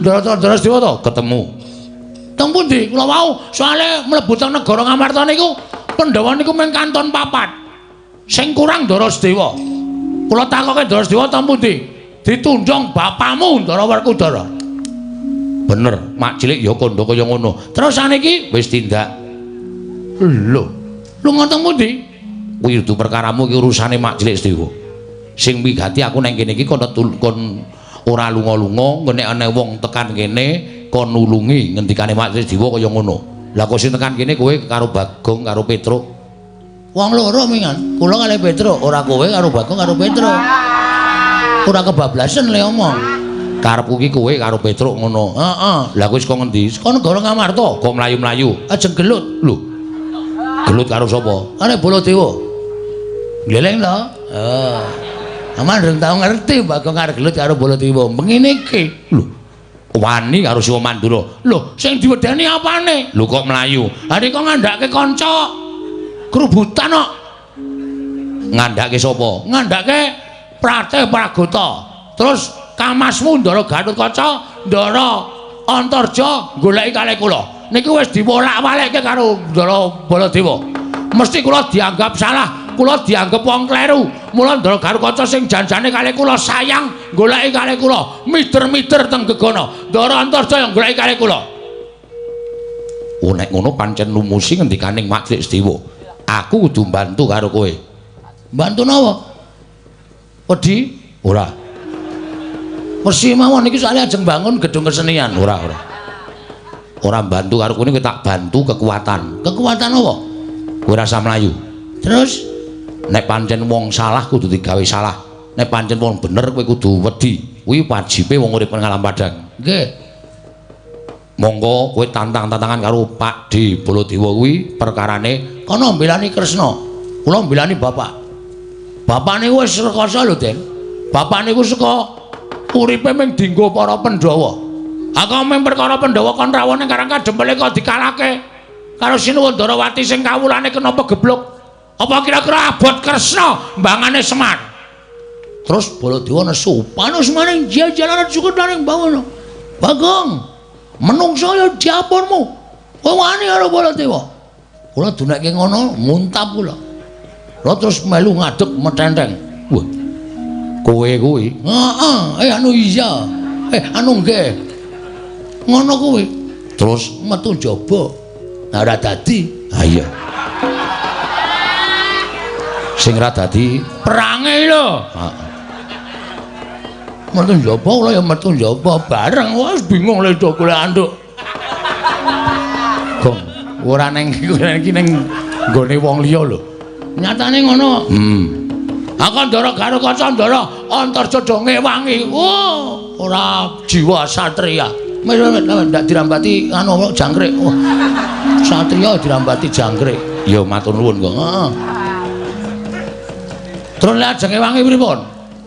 Ndara Sedewa to ketemu. Teng pundi? Kula wau soalé mlebu teng negara Ngamarta niku Pandhawa niku mung kanton papat. Sing kurang Ndara Sedewa. Kula takoke Ndara Sedewa ta pundi? Ditunjong bapakmu Ndara Werkudara. Bener, mak cilik ya kandha kaya ngono. Terus saniki wis tindak. Lho, lu ngoten pundi? Kuwi dudu perkaramu iki urusane mak cilik Sedewa. Sing wigati aku nang kene iki kon ora lunga-lunga, nek ana wong tekan kene kon nulungi ngendikane mak cilik Sedewa kaya ngono. Lah kok sing tekan kene kowe karo Bagong karo Petruk. Wong loro mingan, kula kalih Petruk, ora kowe karo Bagong karo Petruk. Ora kebablasan le omong. Karepku iki kowe karo Petruk ngono. Heeh. Lah kowe saka ngendi? Saka negara Ngamarta, kok mlayu-mlayu. Ajeng gelut. Lho. Gelut karo sapa? Karo Baladewa. Gleleng to? Heeh. Aman reng tau ngerti Bagong arep gelut karo Baladewa. Mengene iki. Lho. Wani karo Siwa Mandura. Lho, sing diwedeni apane? Lho kok mlayu. Ha nek kok ngandhake kanca kerubutan kok. Ngandhake sapa? Ngandhake Prate Pragota. Terus kamasmu Ndara Gatotkaca, Ndara Antarja goleki kalih kula. Niki wis diwolak-walikke karo Ndara Baladewa. Mesti kula dianggap salah, kula dianggap wong kleru. Mula Ndara Gatotkaca sing janjane kalih kula sayang goleki kalih kula, mider-mider teng gegana. Ndara Antarja yang goleki kalih kula. Oh nek ngono pancen lumusi ngendikaning Mak Cilik Sedewa. Aku kudu bantu karo kowe. Bantu napa? Wedi? Ora. Persi mawon iki soalé ajeng bangun gedung kesenian. Ora. Ora bantu karo kowe tak bantu kekuatan. Kekuatan apa? Kowe rasa mlayu. Terus nek pancen wong salah kudu digawe salah. Nek pancen wong bener kowe kudu wedi. Kuwi wajibe wong urip nang alam padang. Nggih. Monggo kowe tantang-tantangan karo Pak D Baladewa kuwi perkarane kono mbelani Kresna. Kula mbelani bapak. Bapak niku wis rekoso lho, Den. Bapak niku saka uripe ming dienggo para Pandhawa. Aku ming perkara Pandhawa kon rawuh ning Karang Kadempel kok dikalahke karo Sinuwandarawati sing kawulane kena pegebluk. Apa kira-kira abot Kresna mbangane Semar? Terus Baladewa nesu, "Panos maning jajalan cukup maning bawono." Bagong menungso ya diapunmu. Kowe wani karo Baladewa. Kula dunekke ngono, muntap kula. Kula terus melu ngadeg metenteng. Wah. Kowe kuwi. Heeh, anu iya. Anu nggih. Ngono kuwi. Terus metu njaba. Ora dadi. Ha iya. Sing ra dadi perange lho. Heeh. Metu njaba kula ya metu njaba bareng wis bingung le do golek anduk. Gong, ora neng iki ning nggone wong liya lho. Nyatane ngono. Aku Ndara Gatotkaca, Ndara Antarja do ngewangi. Oh, ora jiwa satria. Ndak dirambati anu jangkrik. Oh. Satria dirambati jangkrik. Ya matur nuwun kok. Heeh. Terus lajeng ngewangi pripun?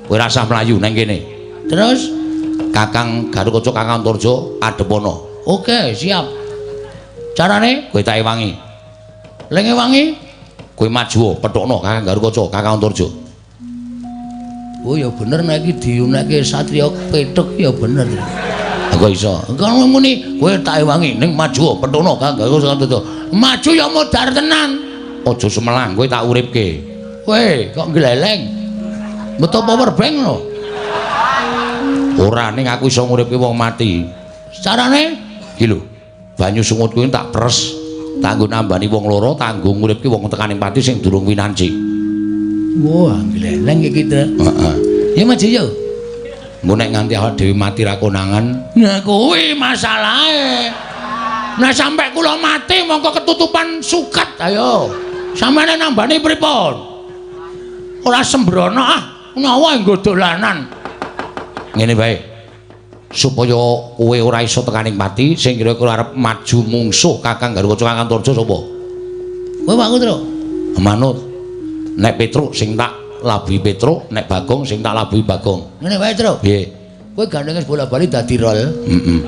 Kowe rasah mlayu nang kene. Terus Kakang Gatotkaca Kakang Antarja adepana. Oke, siap. Carane kowe tak ewangi. Lek ngewangi kowe maju petukno Kakang Gatotkaca Kakang Antarja. Oh ya bener nek iki diunekke satriya petuk ya bener. Aku iso. Engko muni kowe tak ewangi ning maju petukno Kakang Gatotkaca Antarja. Maju ya modar tenan. Aja semelang kowe tak uripke. Kowe kok gleleng. Metu power bank lho. Ora ning aku iso nguripke wong mati. Carane iki lho. Banyu sungut kuwi tak pres, tak nggo nambani wong loro, tak nggo nguripke wong tekaning pati sing durung winanci. Wah, gleleng iki to. Heeh. Ya maju yo. Engko nek nganti awak dhewe mati ra konangan, nah kuwi masalahe. Nah sampe kula mati mongko ketutupan suket ayo. Sampeyan nambani pripun? Ora sembrono nyawa nggo dolanan. Ngene bae. Supaya kowe ora iso tekaning pati sing kira-kira arep maju mungsuh Kakang Gatotkaca Kakang Antarja sapa? Kowe Pak Kutro. Manut. Nek Petruk sing tak labuhi Petruk, nek Bagong sing tak labuhi Bagong. Ngene wae, Tru. Nggih. Kowe gandenge bola-bali dadi rol. Heeh.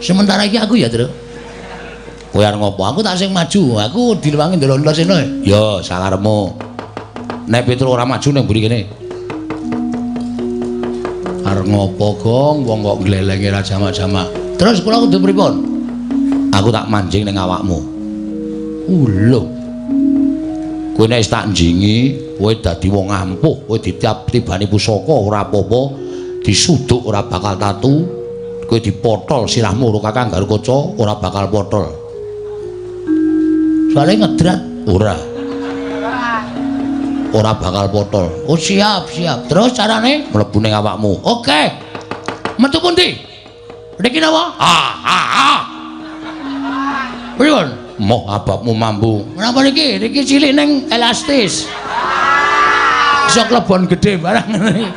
Sementara iki aku ya, Tru. Kowe arep ngopo? Aku tak sing maju. Aku diluwangi ndolok-ndolok sene. Ya, sakarepmu. Nek Petruk ora maju ning mburi kene. Arep ngopo, Gong? Wong kok glelenge ra jamak-jamak. Terus kula kudu pripun? Aku tak manjing ning awakmu. Lho. Kowe nek tak njingi kowe dadi wong ampuh, kowe ditiap tibani pusaka ora apa-apa, disuduk ora bakal tatu, kowe dipotol sirahmu karo Kakang Garukaca ora bakal potol. Soale ngedrat ora. Ora bakal potol. Oh siap. Terus carane mlebu ning awakmu. Oke. Metu pundi? Niki napa? Pripun? Moh ababmu mambu. Menapa niki? Niki cilik ning elastis. Iso klebon gedhe barang ngene.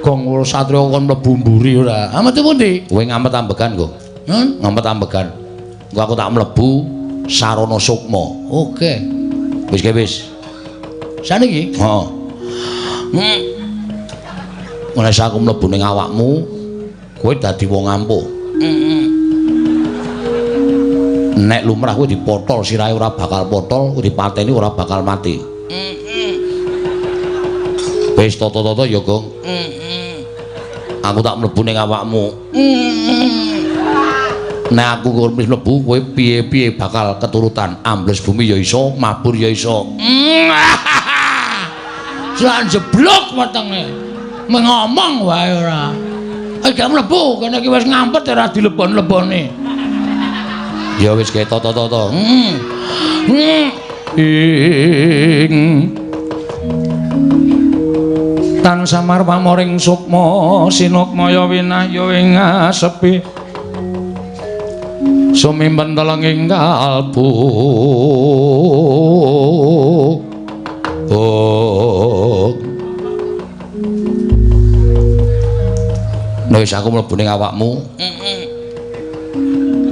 Gong kula satriya kon mlebu mburi ora. Metu pundi? Kowe ngamet ambegan kok. Ngamet ambegan. Engko aku tak mlebu sarana sukma. Oke. Wis. Saniki? Heeh. Mulai aku mlebu ning awakmu, kowe dadi wong ampuh. Nek lumrah kowe dipotol sirahe ora bakal potol, kowe dipateni ora bakal mati. Wis tata-tata ya, Gong. Aku tak mlebu ning awakmu. Nek aku wis mlebu kowe piye-piye bakal keturutan ambles bumi ya iso, mabur ya iso. Lan jeblok wetenge. Ngomong wae ora. Gak mlebu kene iki wis ngampet ora dilebon-lebone. Ya wis ge tata-tata. Tan samar pamoring sukma sinukmaya winahya ing asepi. Sumimpen telenging kalbu. Wis aku mlebu ning awakmu.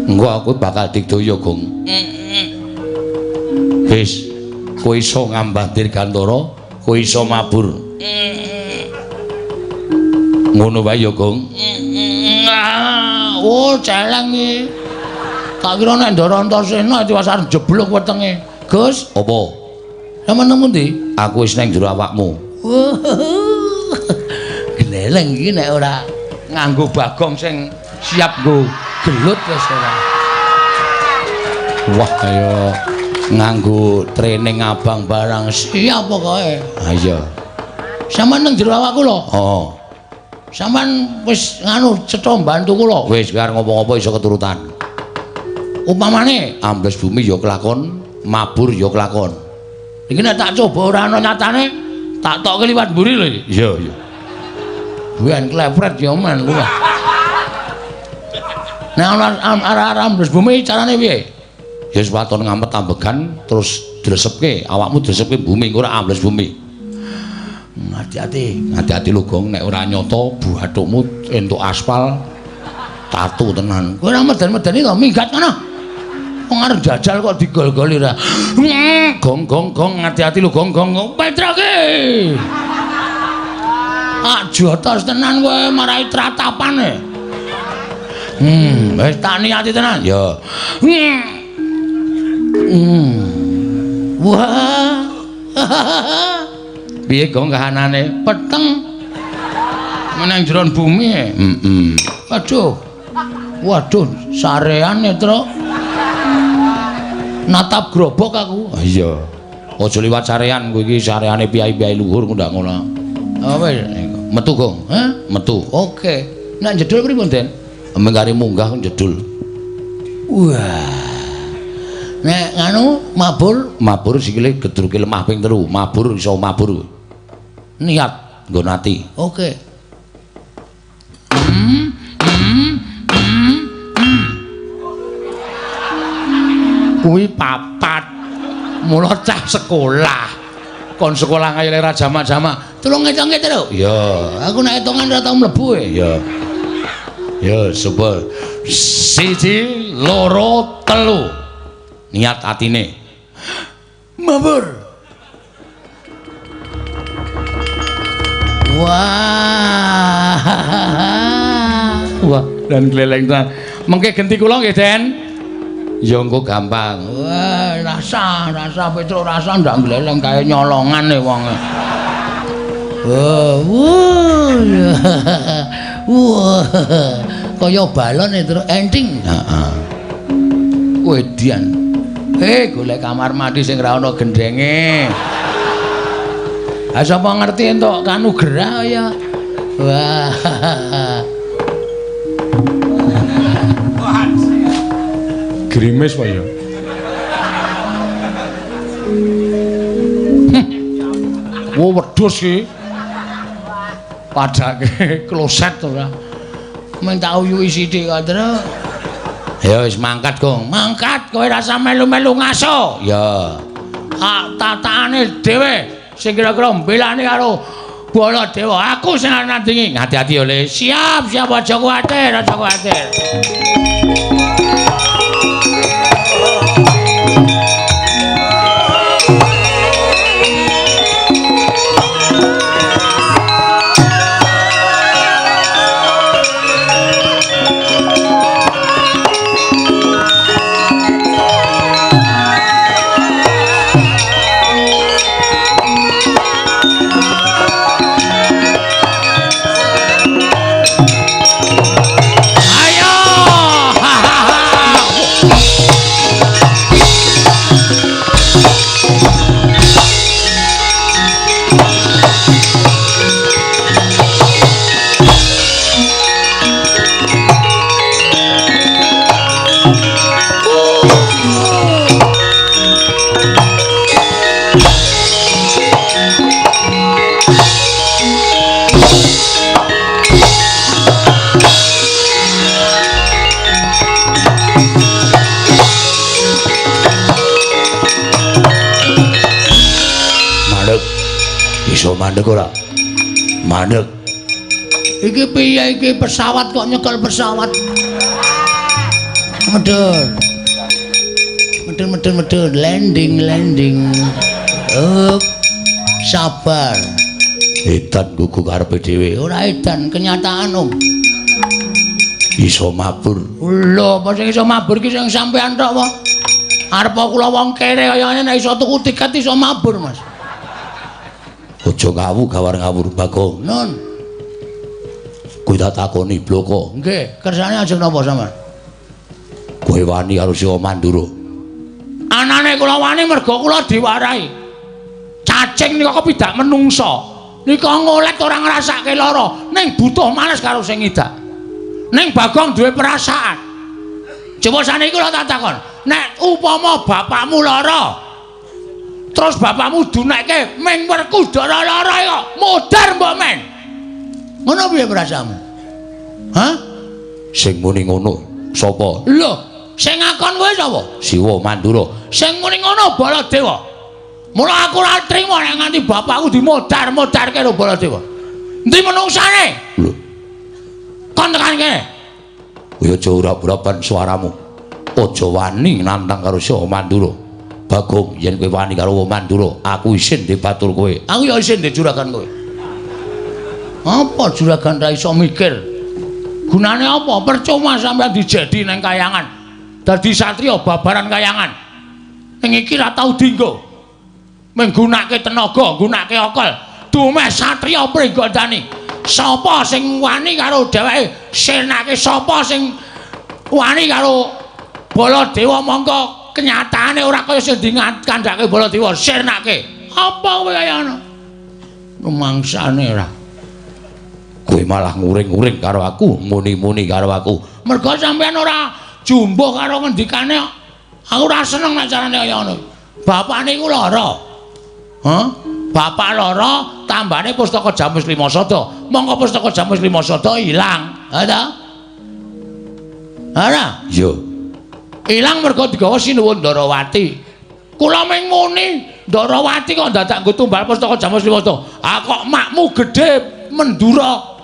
Engko aku bakal digdaya, Gong. Wis, kowe iso ngambah dirgantara, kowe iso mabur. Ngono wae ya, Gong. Oh, celeng iki. Tak kira nek Ndara Antasena diwasar jeblok wetenge. Gus, apa? Sampeyan nemu ndi? Aku wis ning jero awakmu. Gleleng iki nek ora nganggo Bagong sing siap nggo gelut wis ora. Wah kaya nganggo training abang barang siap pokoke. Ha iya. Sampeyan nang jero awakku lho. Oh. Sampeyan wis nganu cetha mbantu kula. Wis karo ngomong apa iso keturutan. Upamane ambles bumi ya kelakon, mabur ya kelakon. Iki nek tak coba ora ana nyatane, tak tokke liwat mburi lho iki. Iya. Buan klepret ya men lu. Nek ana ambles bumi carane piye? Ya wis waton ngamet ambegan terus dresepke, awakmu dresepke bumi ora ambles bumi. Hati-hati lho Gong, nek ora nyata buathukmu entuk aspal tatu tenan. Kowe ora medan-medani to minggat ngono. Wong arep jajal kok digol-goli ra. Gong, hati-hati lho Gong. Petroke. Jotos tenan kowe marai tratapane. Wis tak niati tenan. Ya. Wah. Piye Gong kahanane? Peteng. Menang jeron bumi. Waduh, sarean Netro. Natap grobok aku. Iya. Aja liwat sarean kowe iki sareane piyai-piyai luhur ndak ngono. Apa metu Gong? Hah? Metu. Oke. Nek jedul pripun, Den? Mengkari munggah jedul. Wah. Nek nganu mabur sikile gedruke lemah ping 3. Mabur iso mabur. Niat nggo nati. Oke. Kuwi papat. Mula cah sekolah. Kon sekolah kaya ora jamak-jamak. Tulung ngitungke terus. Ya, aku nek hitungan ora tau mlebu e. Ya. Ya, coba 1 2 3. Niat atine. Mabur. Wah, dan gleleng ta. Mengke genti kula nggih, Den. Ya engko gampang. Wah, rasa Petro rasa ndak gleleng kaya nyolongane wong. Wah. Kaya balon terus enting. Heeh. Kowe dian. Golek kamar mandi sing ra ana gendenge. sapa ngerti entuk kanugrah ya. Wah. Grimis wae ya. Wo wedhus iki. Padake kloset ora. Men tak uyuhi sithik kok, Tru. Ya wis mangkat, Gong. Mangkat kowe rasa melu-melu ngaso. Ya. Tatakane dhewe sing kira-kira mbelani karo Baladewa. Aku sing nandingi. Hati-hati oleh. Siap aja kuwatir, aja kuwatir. Iso mandek ora? Mandek. Iki piye iki pesawat kok nyekel pesawat? Medun, landing. Sabar. Edan gugu karepe dhewe. Ora edan, kenyataan, Om. Iso mabur. Lho, apa sing iso mabur ki sing sampean tok wae. Arep kula wong kere kaya ngene nek iso tuku tiket iso mabur, Mas. Aja gawar-ngawur Bagong. Nun. Kowe tak takoni bloko. Nggih, kersane ajeng napa sampean? Kowe wani karo Siwa Mandura. Anane kula wani merga kula diwarahi. Cacing nika kepidak menungso. Nika ngolet ora ngrasake lara, ning butuh males karo sing ngidak. Ning Bagong duwe perasaan. Coba saniki kula tak takon, nek upama bapakmu lara, terus bapakmu dunekke ming Werkudara lara kok modar mbok men. Ngono piye perasaanmu? Hah? Sing muni ngono sapa? Lho, sing ngakon kowe sapa? Siwa Mandura. Sing muni ngono Baladewa. Mula aku ora trima nek nganti bapakku dimodar-modarke karo Baladewa. Endi menungsane? Lho. Kon tekan kene. Kowe aja urap-urapan suaramu. Aja wani nantang karo Siwa Mandura. Bagong, yen kowe wani karo Mandura, aku isin dibatur kowe. Aku ya isin di juragan kowe. Apa juragan ra iso mikir? Gunane apa? Percuma sampeyan dijedi nang kayangan. Dadi satriya babaran kayangan. Ning iki ra tau dienggo. Menggunake tenaga, gunake akal. Dumeh satriya pringgandani. Sapa sing wani karo dheweke? Senake sapa sing wani karo Baladewa mongko kenyataane ora kaya sing dikandhake Baladewa sirnake. Apa kowe kaya ngono? Rumangsane ora. Kowe malah nguring-nguring karo aku, muni-muni karo aku. Mergo sampeyan ora jumbuh karo ngendikane. Aku ora seneng nek carane kaya ngono. Bapak niku lara. Hah? Bapak lara tambane pustaka Jamus Lima Sada. Monggo pustaka Jamus Lima Sada ilang. Ha ta? Ora? Yo. Ilang mergo digawa Sinuwun Ndarawati. Kula mung muni, Ndarawati kok dadak nggo tumbal pustaka Jamus Lima Sada. Ah kok makmu gedhe Mendura.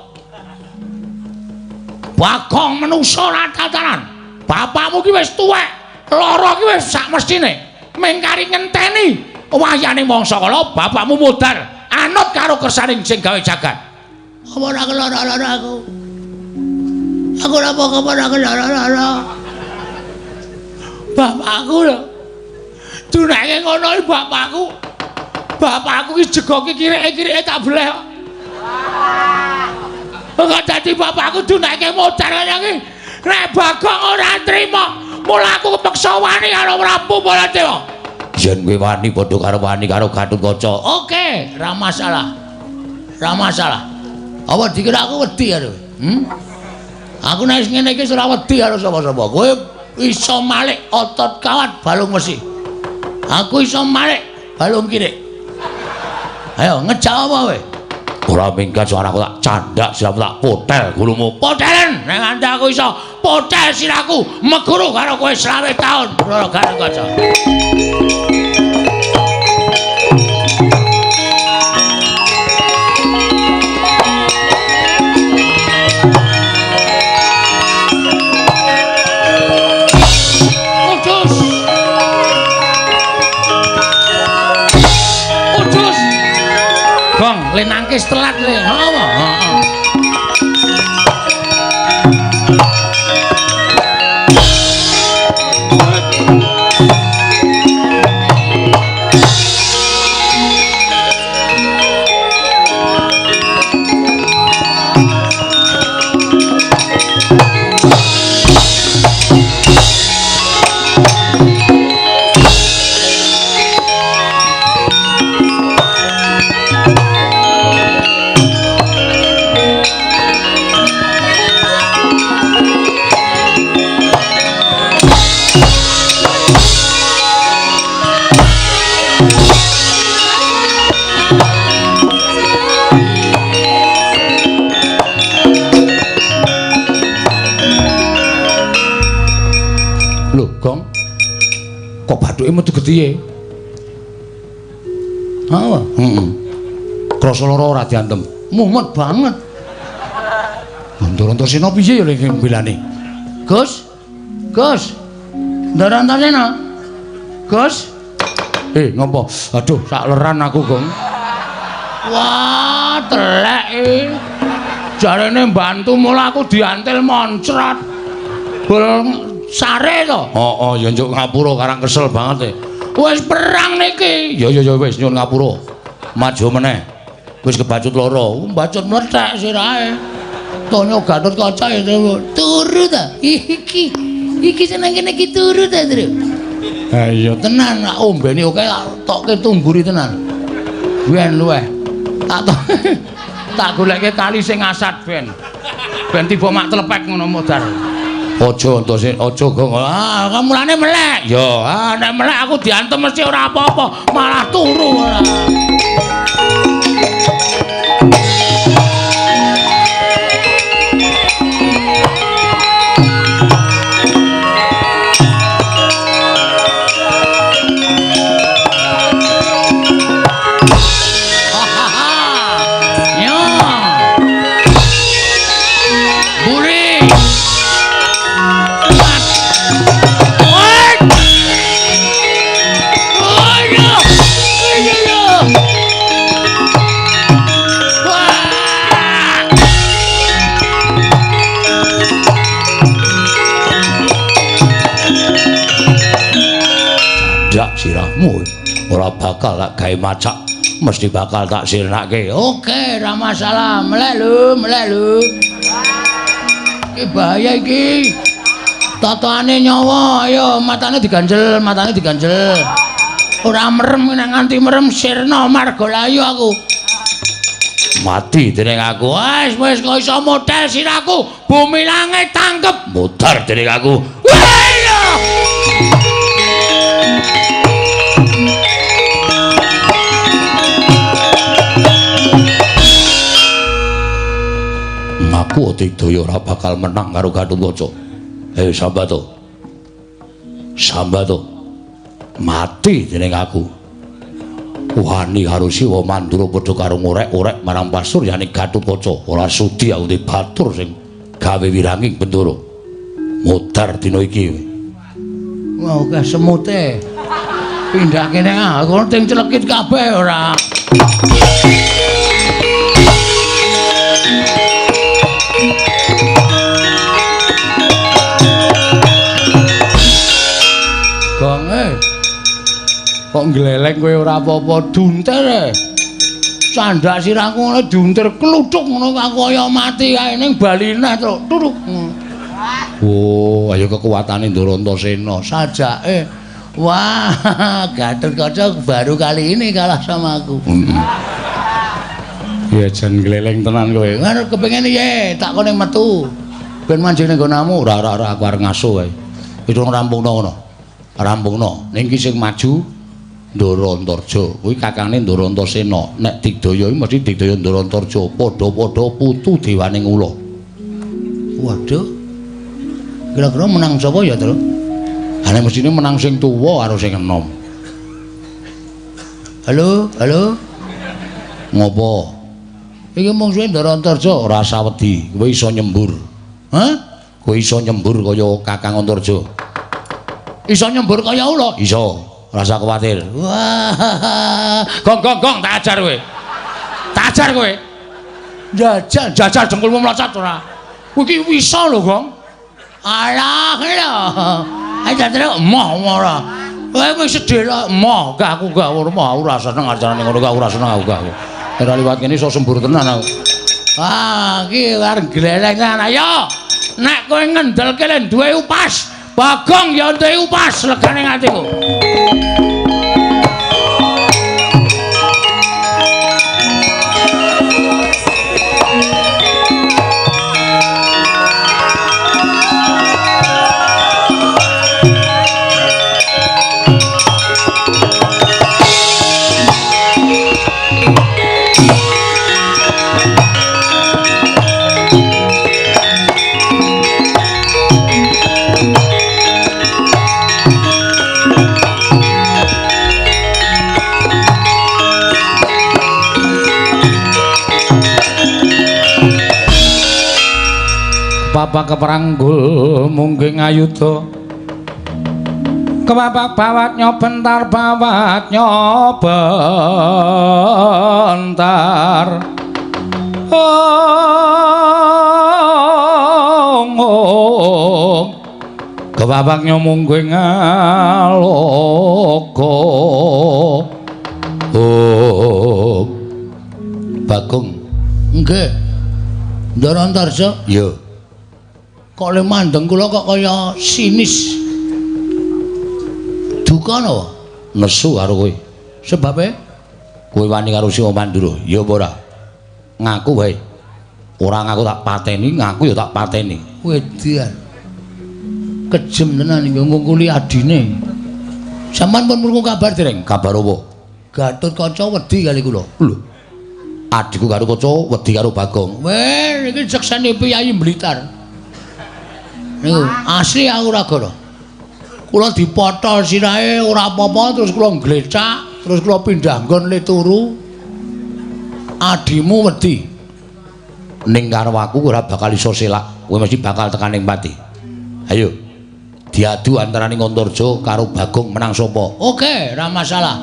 Bagong menungso ora tataran. Bapakmu ki wis tuwek, lara ki wis sak mestine. Mengkari ngenteni wayane mangsa kala bapakmu modar anut karo kersaning sing gawe jagat. Apa ora kelara-lara aku? Aku ora apa-apa ora kelara-lara. Bapakku lho. Dunake ngono iki bapakku. Bapakku ki jegoke kirike-kirike tak bleh. Kok dadi bapakku dunake modar kaya iki. Nek Bagong ora trima, mula aku kepeksa wani karo Prabu Baladewa. yen kowe wani padha karo wani karo Gatotkaca. Oke, ra masalah. Ra masalah. Apa dikira aku wedi ya, Aku nek ngene iki ora wedi karo sapa-sapa. Kowe iso malik otot kawat balung mesi. Aku iso malik balung kiri. Ayo ngejak apa kowe? Ora minggat suaraku tak candak siramu tak potel gulumu. Potelen nek nganti aku iso potel siraku meguru karo kowe 20 taun. Ora Gatotkaca. Le nangkis telat le. Apa? Heeh. Kok bathuke metu getihe? Apa? Krasa lara ora diantem. Mumet banget. Antur-antursena piye ya lek mbelane? Gus. Gus. Ndara Antarsena. Gus. Ngopo? Aduh, sak leran aku, Gong. Wah, telek iki. Jarene mbantu mula aku diantil moncrat. Bol sare to. Heeh, ya njuk ngapura karang kesel banget e. Wis perang niki. Ya wis nyuwun ngapura. Maju meneh. Wis kebacut lara. Mbacut mlethek sirahe. Tonya Gatotkaca turu ta. Iki seneng kene iki turu ta, Tru. Ha iya tenan, ombene oke tokke tumburi tenan. Ben luweh. Tak goleke kali sing asat ben. Ben tiba mak telepek ngono modar. Aja entos aja Gong. Mulane melek. Ya, nek melek aku diantem mesti ora apa-apa, malah turu ora. Sirahmu ora bakal tak gawe macak, mesti bakal tak sirnake. Oke, ra masalah. Melek lho. Iki bahaya iki. Tataane nyawa, ayo matane diganjel. Ora merem nek nganti merem sirna margalayu aku. Mati dening aku. Wis kok iso model sirahku. Bumi langit tangkep. Mutar dening aku. Aku Digdaya ora bakal menang karo Gatotkaca. Sambato. Mati dening aku. Wani karo Siwa Mandura padha karo ngorek-orek marang pasuryane Gatotkaca. Ora sudi aku di batur sing gawe wiranging Bendara. Modar dina iki. Wah, oke semute. Pindah kene aku ting celekit kabeh ora. Kok gleleng kowe ora apa-apa dunter. Candak sirahku ngono dunter kluthuk ngono aku kaya mati kae ning balineh to. Turuk. Oh, ayo kekuatane Ndara Antarsena sajake Wah, Gatotkaca baru kali ini kalah sama aku. Ya jan gleleng tenan kowe. Ngono kepengin ye, tak kene metu. Ben manjing ning nggonamu, ora aku arep ngaso wae. Itu rampungno ngono. Rampungno. Ning ki sing maju Ndara Antarja. Kuwi kakange Ndara Antasena. Nek digdaya iki mesti digdaya Ndara Antarja. Padha-padha putu dewaning ula. Waduh. Kira-kira menang sapa ya, Tru? Ane mestine menang sing tuwa karo sing enom. Halo, halo. Ngopo? Iki mung suwe Ndara Antarja ora usah wedi, kowe iso nyembur. Hah? Kowe iso nyembur kaya Kakang Antarja. Iso nyembur kaya ula? Iso. Ora usah kuwatir. Wah. Gong, tak ajar kowe. Tak ajar kowe. Jajal jengkulmu mlocot ora. Kowe iki bisa lho, Gong. Alah, lho. Ayo terus emoh ora. Kowe wis sedhel emoh, gak aku gak ora seneng ajarane ngono, gak ora seneng aku gak. Ora liwat kene iso sembur tenan aku. Ah, iki arep gleleng tenan ayo. Nek kowe ngendelke le duwe upas, Bagong ya duwe upas legane atiku. Bapak keperanggul mungging ayuda kebapak bawat nyobentar kebapak nyomungging aloka Bagong nggih Ndara Antarja ya kok le mandeng kula kok kaya sinis duka napa nesu karo kowe sebabe kowe wani karo Sima Pandura ya apa ora ngaku wae ora ngaku tak pateni ngaku ya tak pateni wedian kejem tenan iki ngungkuli adine sampean pun murung kabar dereng kabar apa Gatotkaca wedi kali kula lho adikku karo kaca wedi karo Bagong weh iki jeksane piyayi Blitar niku asli aku ora gara. Kula dipotol sirahe ora apa-apa terus kula nglecak, terus kula pindah nggon le turu. Adimu wedi. Ning karo aku ora bakal iso selak, kowe mesti bakal tekan ning pati. Ayo. Diadu antaraning Antarja karo Bagong menang sapa? Oke, ora masalah.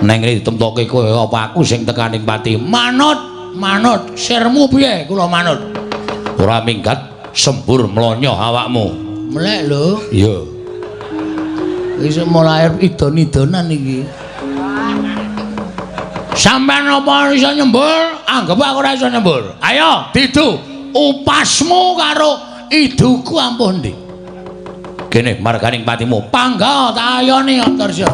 Neng ngene ditemtoke kowe apa aku sing tekan ning pati. Manut, sirmu piye? Kula manut. Ora minggat sembur mlonyo awakmu. Melek lho. Iya. Wis mulai idon-idonan iki. Sampeyan apa iso nyembur? Anggap aku ora iso nyembur. Ayo, didu upasmu karo iduku ampun ndi. Kene marganing patimu. Pangga tak ayoni Antarja.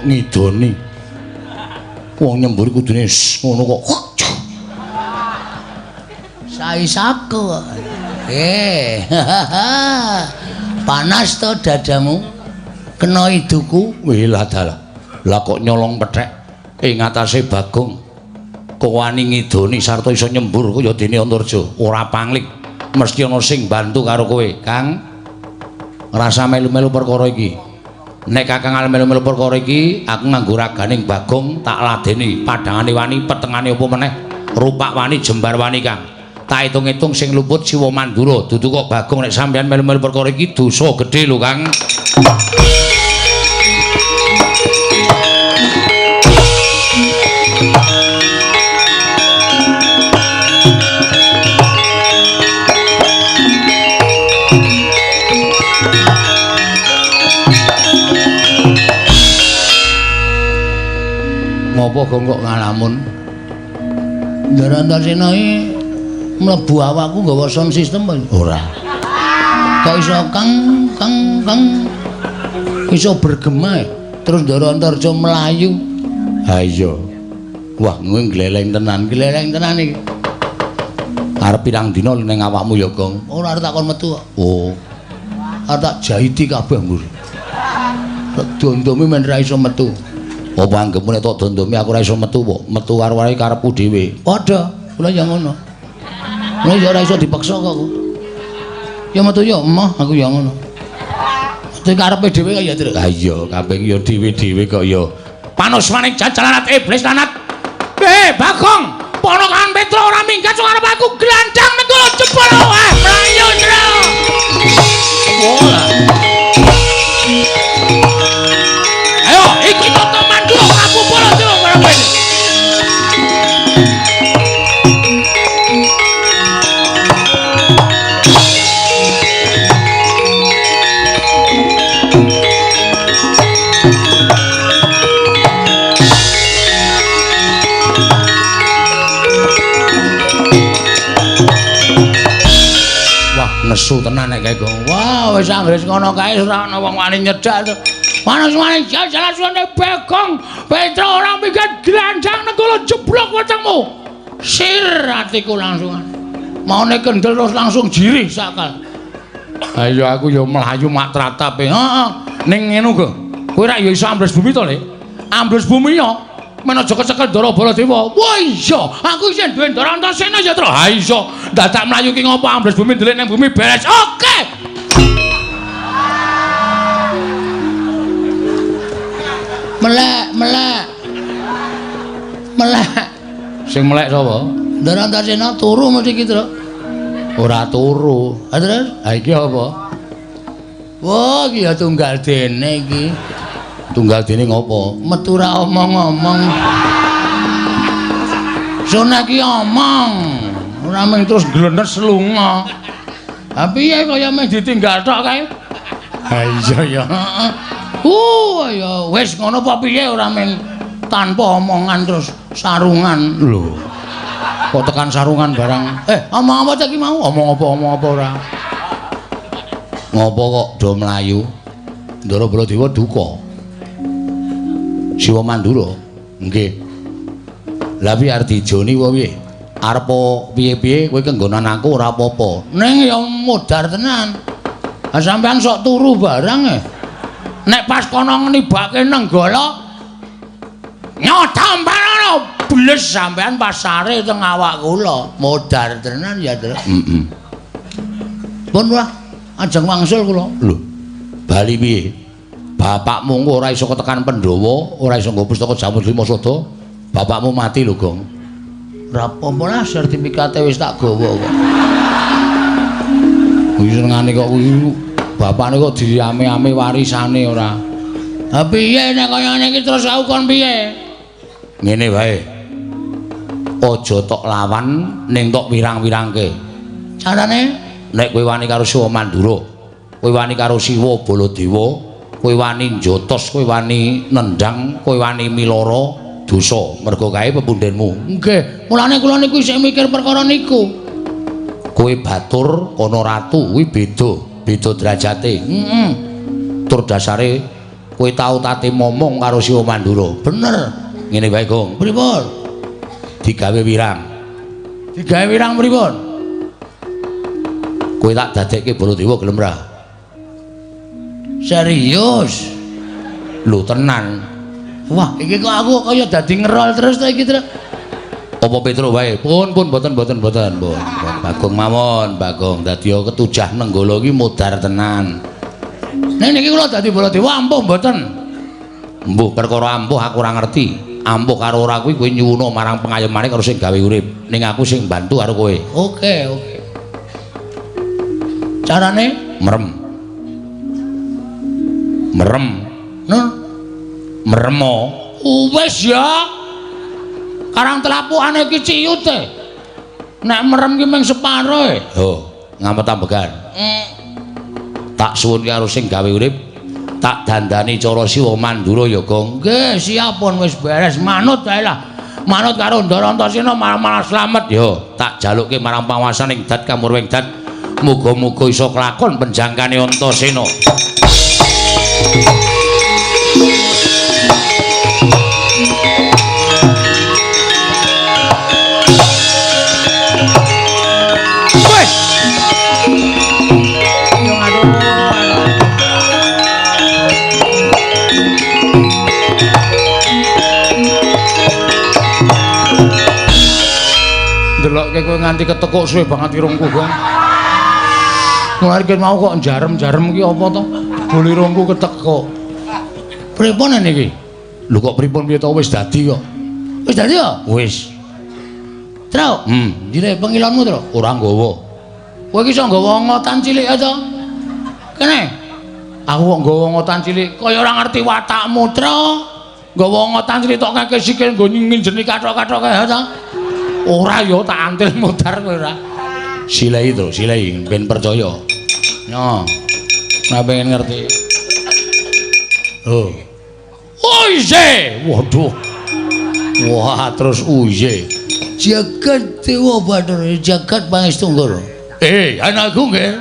Ngidoni Wong nyembur kudune ngono kok. Saisaku kok. Panas to dadamu? Kena iduku? Wih lah dalah. Lah kok nyolong pethek ing atase Bagong. Kok wani ngidoni sarta iso nyembur kaya dene Antarja. Ora pangling. Mesti ana sing bantu karo kowe, Kang. Ngrasa melu-melu perkara iki. Nek Kakang melu-melu perkara iki, aku nganggo raganing Bagong tak ladeni padhangane wani, petengane apa meneh, rupak wani, jembar wani, Kang. Tak hitung-hitung sing luput Siwa Mandura. Dudu kok Bagong nek sampeyan melu-melu perkara iki dosa gedhe lho, Kang. Ngopo Gong kok ngalamun? Darantasena iki mlebu awakku nggawa sound system ora. Kok iso kang iso bergema terus Ndara Antarja melayu. Ha iya. Wah, kowe gleleng tenan iki. Arep pirang dina ning awakmu ya, Gong? Ora arep takon metu kok. Oh. Arep tak jahiti kabeh mbur. Dondomi men ra iso metu. Apa anggepmu nek tok dondomi aku ora iso metu kok. Metu karo wae karepku dhewe. Padha, kula ya ngono. Nek ora iso dipaksa kok. Ya metu ya emoh aku ya ngono. Sing karepe dhewe kok ya, Tru. Ha iya, kabeh ya dhewe-dhewe kok ya. Panusmaning jajalanat iblis lanat. Bagong, ponokan Petro ora minggat sing arep aku glandang negara jebol. Mlayu, Tru. Bola. Ayo, iki toto Mandura Prabu Baladéwa karo kowe. Nesu tenan nek kae, Gong. Wah, wis anggres ngono kae ora ana wong wani nyedak to. Manus-maning jalan-jalane Bagong, Petro ora minggat glandang negara jeblok wetengmu. Sir atiku langsungan. Maune kendel terus langsung jirih sakal. Ha iya aku ya mlayu mak tratape. Heeh. Ning ngene kok. Kowe ra ya iso ambles bumi to, Le? Ambles bumi ya. Men aja kecekel Ndara Baladewa. Wah iya, aku isih duwe Ndara Antasena ya, Tru. Ha iso. Dadak mlayu ki ngopo ambles bumi ndelik nang bumi beres. Oke. Melek. Sing melek sapa? Ndara Antasena turu mesti ki, Tru. Ora turu. Ha terus? Ha iki apa? Wah, iki ya tunggal dene iki. Tunggal dene ngopo? Metu ra omong-omong. Sona ki omong. Ora mung terus glenes lunga. Ha piye kaya meh ditinggal tok kae? Ha iya ya. Ya wis ngono apa piye ora mung tanpa omongan terus sarungan. Lho. Kok tekan sarungan barang. Omong apa cek iki mau? Omong apa ora? Ngopo kok do mlayu? Ndara Baladewa duka. Siwa Mandura. Nggih. Lah piye arep dijoni wae piye? Arep piye-piye kowe kenggonan aku ora apa-apa. Ning ya modar tenan. Ha sampean sok turu barang Nek pas kono nibake nenggala nyotampan bles sampean pas sare teng awak kula. Modar tenan ya, Tru. Pun wah, ajeng wangsul kula. Lho. Bali piye? Bapakmu ora iso ketekan Pandhawa, ora iso nggo pustaka Jamur Lima Sada. Bapakmu mati lho, Gong. Ora apa-apa lah, sertifikate wis tak gawa kok. Wis ngene kok kuwi bapakne kok diame-ame warisane ora. Ha piye nek kaya ngene iki terus aku kon piye? Ngene wae. Aja tok lawan ning tok wirang-wirangke. Carane nek kowe wani karo Siwa Mandura, kowe wani karo Siwa Baladewa, kowe wani njotos, kowe wani nendang, kowe wani miloro dosa mergo kae pepundhenmu. Nggih, mulane kula niku isih mikir perkara niku. Kowe batur ana ratu kuwi beda derajate. Tur dasare kowe tau tate momong karo Siwa Mandura. Bener. ngene wae, Gong. Pripun? Digawe wirang. Digawe wirang pripun? Kowe tak dadekke Baladewa gelem ra? Serius? Lho tenan. Wah, iki kok aku kaya dadi ngerol terus ta iki, Truk. Apa Petruk wae? Pun boten. Bagong mawon, Bagong. Dadi ketujah nenggala iki modar tenan. Nek niki kula dadi Baladewa ampuh mboten. Mbuh perkara ampuh aku ora ngerti. Ampuh karo ora kuwi kowe nyuwuna marang pengayemane karo sing gawe urip. Ning aku sing bantu karo kowe. Oke. Carane merem. Meremo. Wis ya. Karang telapukane iki ciyute. Nek merem ki mung separohe. Oh, ngamet ambegan. Tak suwun karo sing gawe urip, tak dandani cara Siwa Mandura ya, Gong. Nggih, siapun wis beres. Manut wae lah. Manut karo Ndara Antasena malah slamet ya. Tak jalukke marang panguwasaning Dat Kamurweng Dat. Muga-muga iso kelakon penjangkane Antasena. Delokke kowe nganti ketekuk suwe banget irungku, Gong. Mulai mau kok jarem-jarem ki apa to? Bulirungku ketekuk. Pripun niki? Lho kok pripun piye to wis dadi kok. Wis dadi ya? Wis. Truk. Dire pengilonmu, Truk. Ora nggawa. Kowe iki iso nggawa ngotan cilik to? Kene. Aku kok nggawa ngotan cilik, kaya ora ngerti watakmu, Truk. Nggawa ngotan cilik tok kakek sikil nggo nginjeni kathok-kathok kae to. Ora ya tak antil mutar kowe ora. Silai to, silai ben percaya. Yo. Nek pengen ngerti. Oh. Uye. Waduh. Wah, terus uye. Jagat Dewa Bathara, jagat Pangestunggur. Anakku nggih.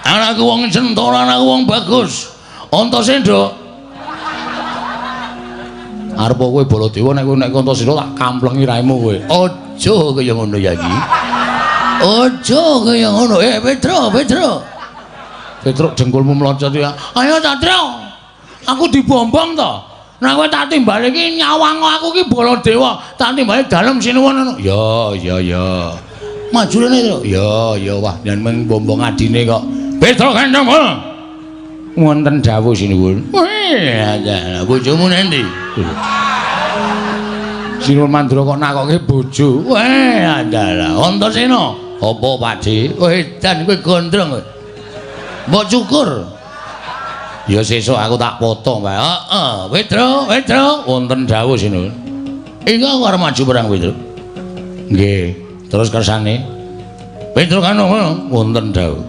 Anakku wong Cendara, anakku wong bagus. Antasena. Arep kowe Baladewa nek Antasena tak kamplengi raimu kowe. Aja kaya ngono ya iki. Aja kaya ngono. Petruk jengkulmu mlocot ya. Ayo Catra. Aku dibombong to. Nek kowe tak timbali iki nyawang aku iki Baladewa, tak timbali dalem sinuwun ngono. Ya. Maju rene, Truk. Ya, wah yen mung bombong adine kok. Petruk kandhang. Wonten dawuh sinuwun. Wih, bojomu nendi? Sinuwun Mandura kok nakoke bojo. Weh, andalah. Antasena. Apa, Pakde? Weh, dan kowe gondrong kowe. Mbok cukur. Ya sesuk aku tak potong wae. Heeh, Petruk. Wonten dawuh sinuwun. Iki aku arep maju perang, Petruk. Nggih. Terus kersane. Petruk kan ngono, wonten dawuh.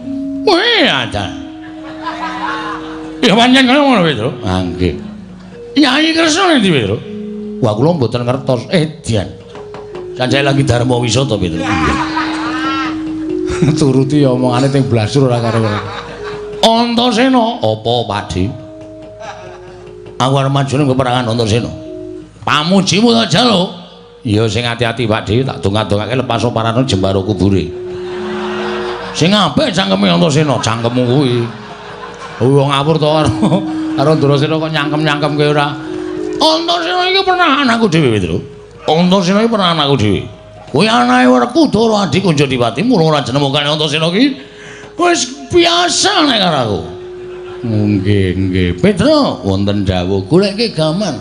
Weh, andalah. Ya pancen ngono Petruk. Ah nggih. Nyai Kresna endi Petruk? Wah kula mboten ngertos. Dian. Sanjay lagi Dharma Wisata Petruk. Turuti omongane teng blasur ora karo-karo. Antasena, apa Pakde? Aku arep majune peperangan Antasena. Pamujimu tak jaluk. Ya sing ati-ati Pakde, tak donga-dongake lepas oparane jembaro kubure. Sing apik cangkeme Antasena, cangkemmu kuwi. Wong ngawur to karo Antasena kok nyangkem-nyangkem kowe ora. Antasena iki pernah anakku dhewe, Petruk. Antasena iki pernah anakku dhewe. Kowe anake Werkudara adik Kunjadiwati, mula ora jenemokane Antasena iki wis biasa nek karo aku. Nggih. Petruk, wonten dawuh goleke gaman.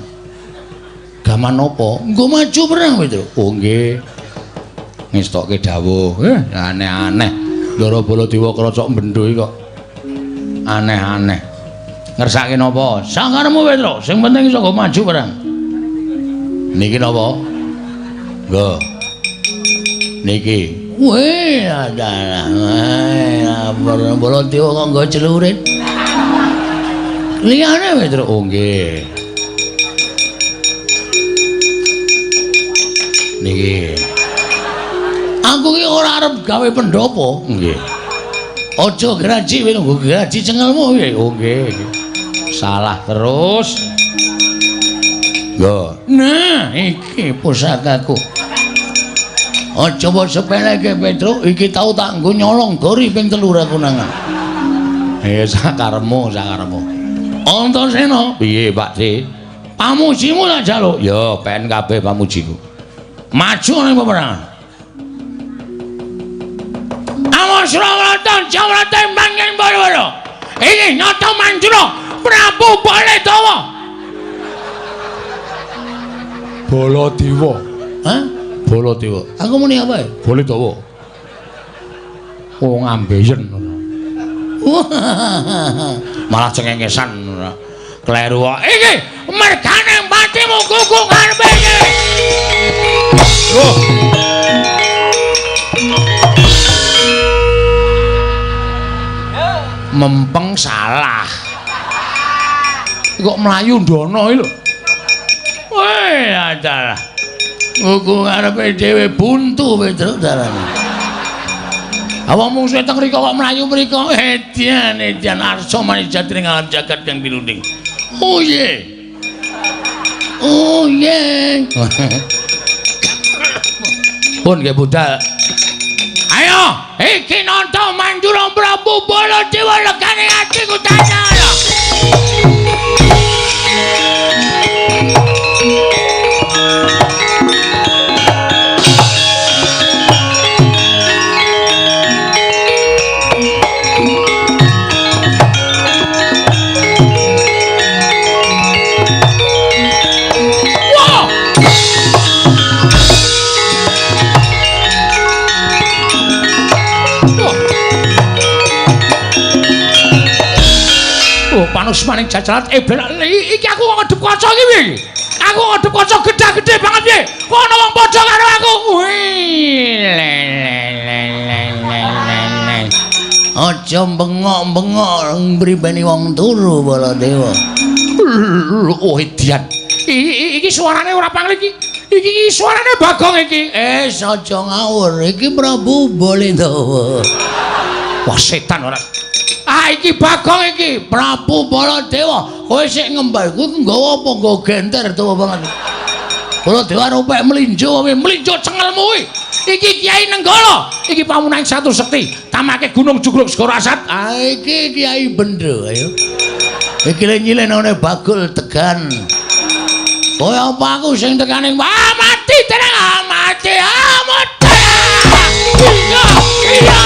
Gaman apa? Nggo maju perang, Petruk. Oh nggih. Ngestokke dawuh. Aneh-aneh. Ndara Baladewa kracok Bendho iki kok aneh-aneh. Ngersake napa? Sakaremu Petruk, sing penting iso nggo maju perang. Niki napa? Nggo. Niki. Weh, adalah. Baladewa kok nggo celurit. Liyane Petruk. Oh nggih. Niki. Aku ki ora arep gawe pendopo. Nggih. Aja graji kowe nggo graji cengelmu piye? Oh nggih. Salah terus. Ya, nah iki pusakaku. Aja wae sepeleke Petro, iki tau tak nggo nyolong gori ping 3 aku nang. Ya sakarepmu. Antasena, piye Pak De? Pamujimu tak jaluk? Ya, pen kabeh pamujiku. Maju ning peperangan. Amusrawatan jawrate manggen boro-boro. Iki nyata Manjura Prabu Baladewa. Baladewa. Hah? Baladewa. Aku muni apa? Baladewa. Wong ambeyen. Malah cengengesan. Kleru kok. Iki mergane patimu gugung karepe iki. Loh. Mempeng salah. Kok mlayu ndono iki lho. Weh, acara. Gugung karepe dhewe buntu Petro dalane. Awak mung teng rika kok mlayu mriko. Edian arsa manijatring alam jagat kang pinunding. Oh ye. Pun nggih budal. Ayo, iki nonton Manjura Prabu Baladewa legane atiku tanyala. Panus maning jajaran iki aku kok ngedep kaca iki piye? Aku ngedep kaca gedhe-gedhe banget piye? Kok ana wong padha karo aku? Aja bengok-bengok mripeni wong turu Baladewa. Oh edian. Iki suarane ora pangling iki. Iki suarane Bagong iki. Aja ngawur, iki Prabu Baladewa. Wah setan ora. Iki Bagong iki Prabu Baladewa. Kowe sik ngembal kuwi nggawa apa nggawa genter tuwa banget. Baladewa rupek mlinjo cengelmu kuwi. Iki Kiai Nenggala. Iki pamunaing Satu Sekti. Tamake Gunung Jugruk Segara Asat. Iki Kiai Bendro ayo. Iki nyilenane Bagul Tegan. Kowe apa aku sing tekaning mati tenang mati mati. Iya.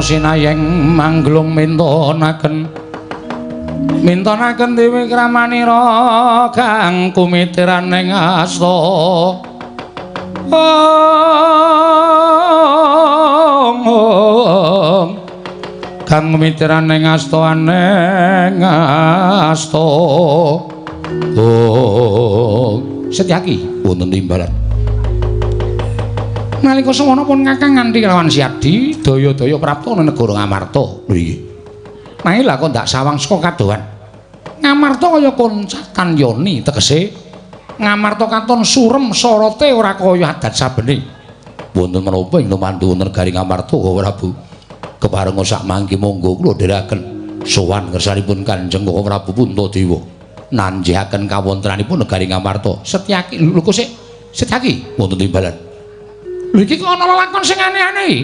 Sinayeng manglung mintonaken dewe kramanira kang kumitiran ing asta kang kumitiran ing asta aneng asta Setyaki wonten timbalan nalika semana pun Kakang nganti kelawan Siadi daya-daya prapta ing negara Ngamarta. Lho iki. Nanging lha kok ndak sawang saka kadohan. Ngamarta kaya koncatan yoni tegese Ngamarta katon surem sorote ora kaya adat sabene. Wonten menapa ing mantu wonten negari Ngamarta Prabu. Keparenga sak mangke monggo kula dherekaken sowan kersanipun Kanjeng Prabu Puntadewa. Nanjihaken kawontenanipun negari Ngamarta. Setyaki lho kok sik Setyaki wonten timbalan. Lho iki kok ana lelakon sing aneh-aneh iki.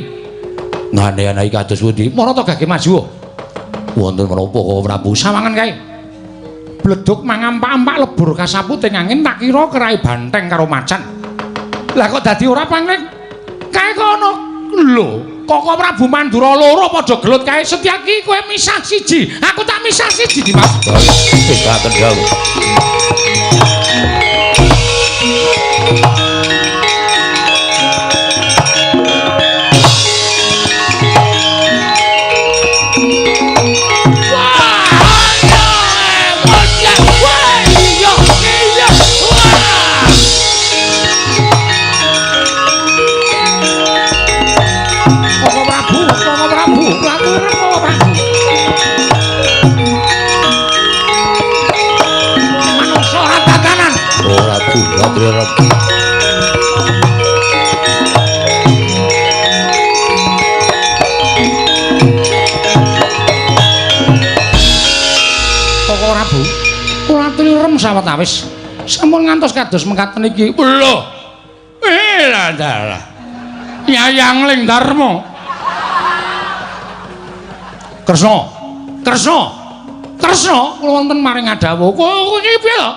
Aneh-aneh kados pundi? Mara to gage maju. Wonten menapa Prabu sawangan kae. Bleduk mangampak-ampak lebur kasaputing angin tak kira kerai banteng karo macan. Lah kok dadi ora pangling? Kae kok ana lho, kok Prabu Mandura loro padha gelut kae. Setyaki kowe misah siji, aku tak misah siji Dimas. Sedaken dawuh. sawetawis sampun ngantos kados mekaten iki. Lho. Lah dalah. Yayang Ling Darma. Kresna. Kresna. Kresna kula wonten maring adawuh. Kowe iki piye to?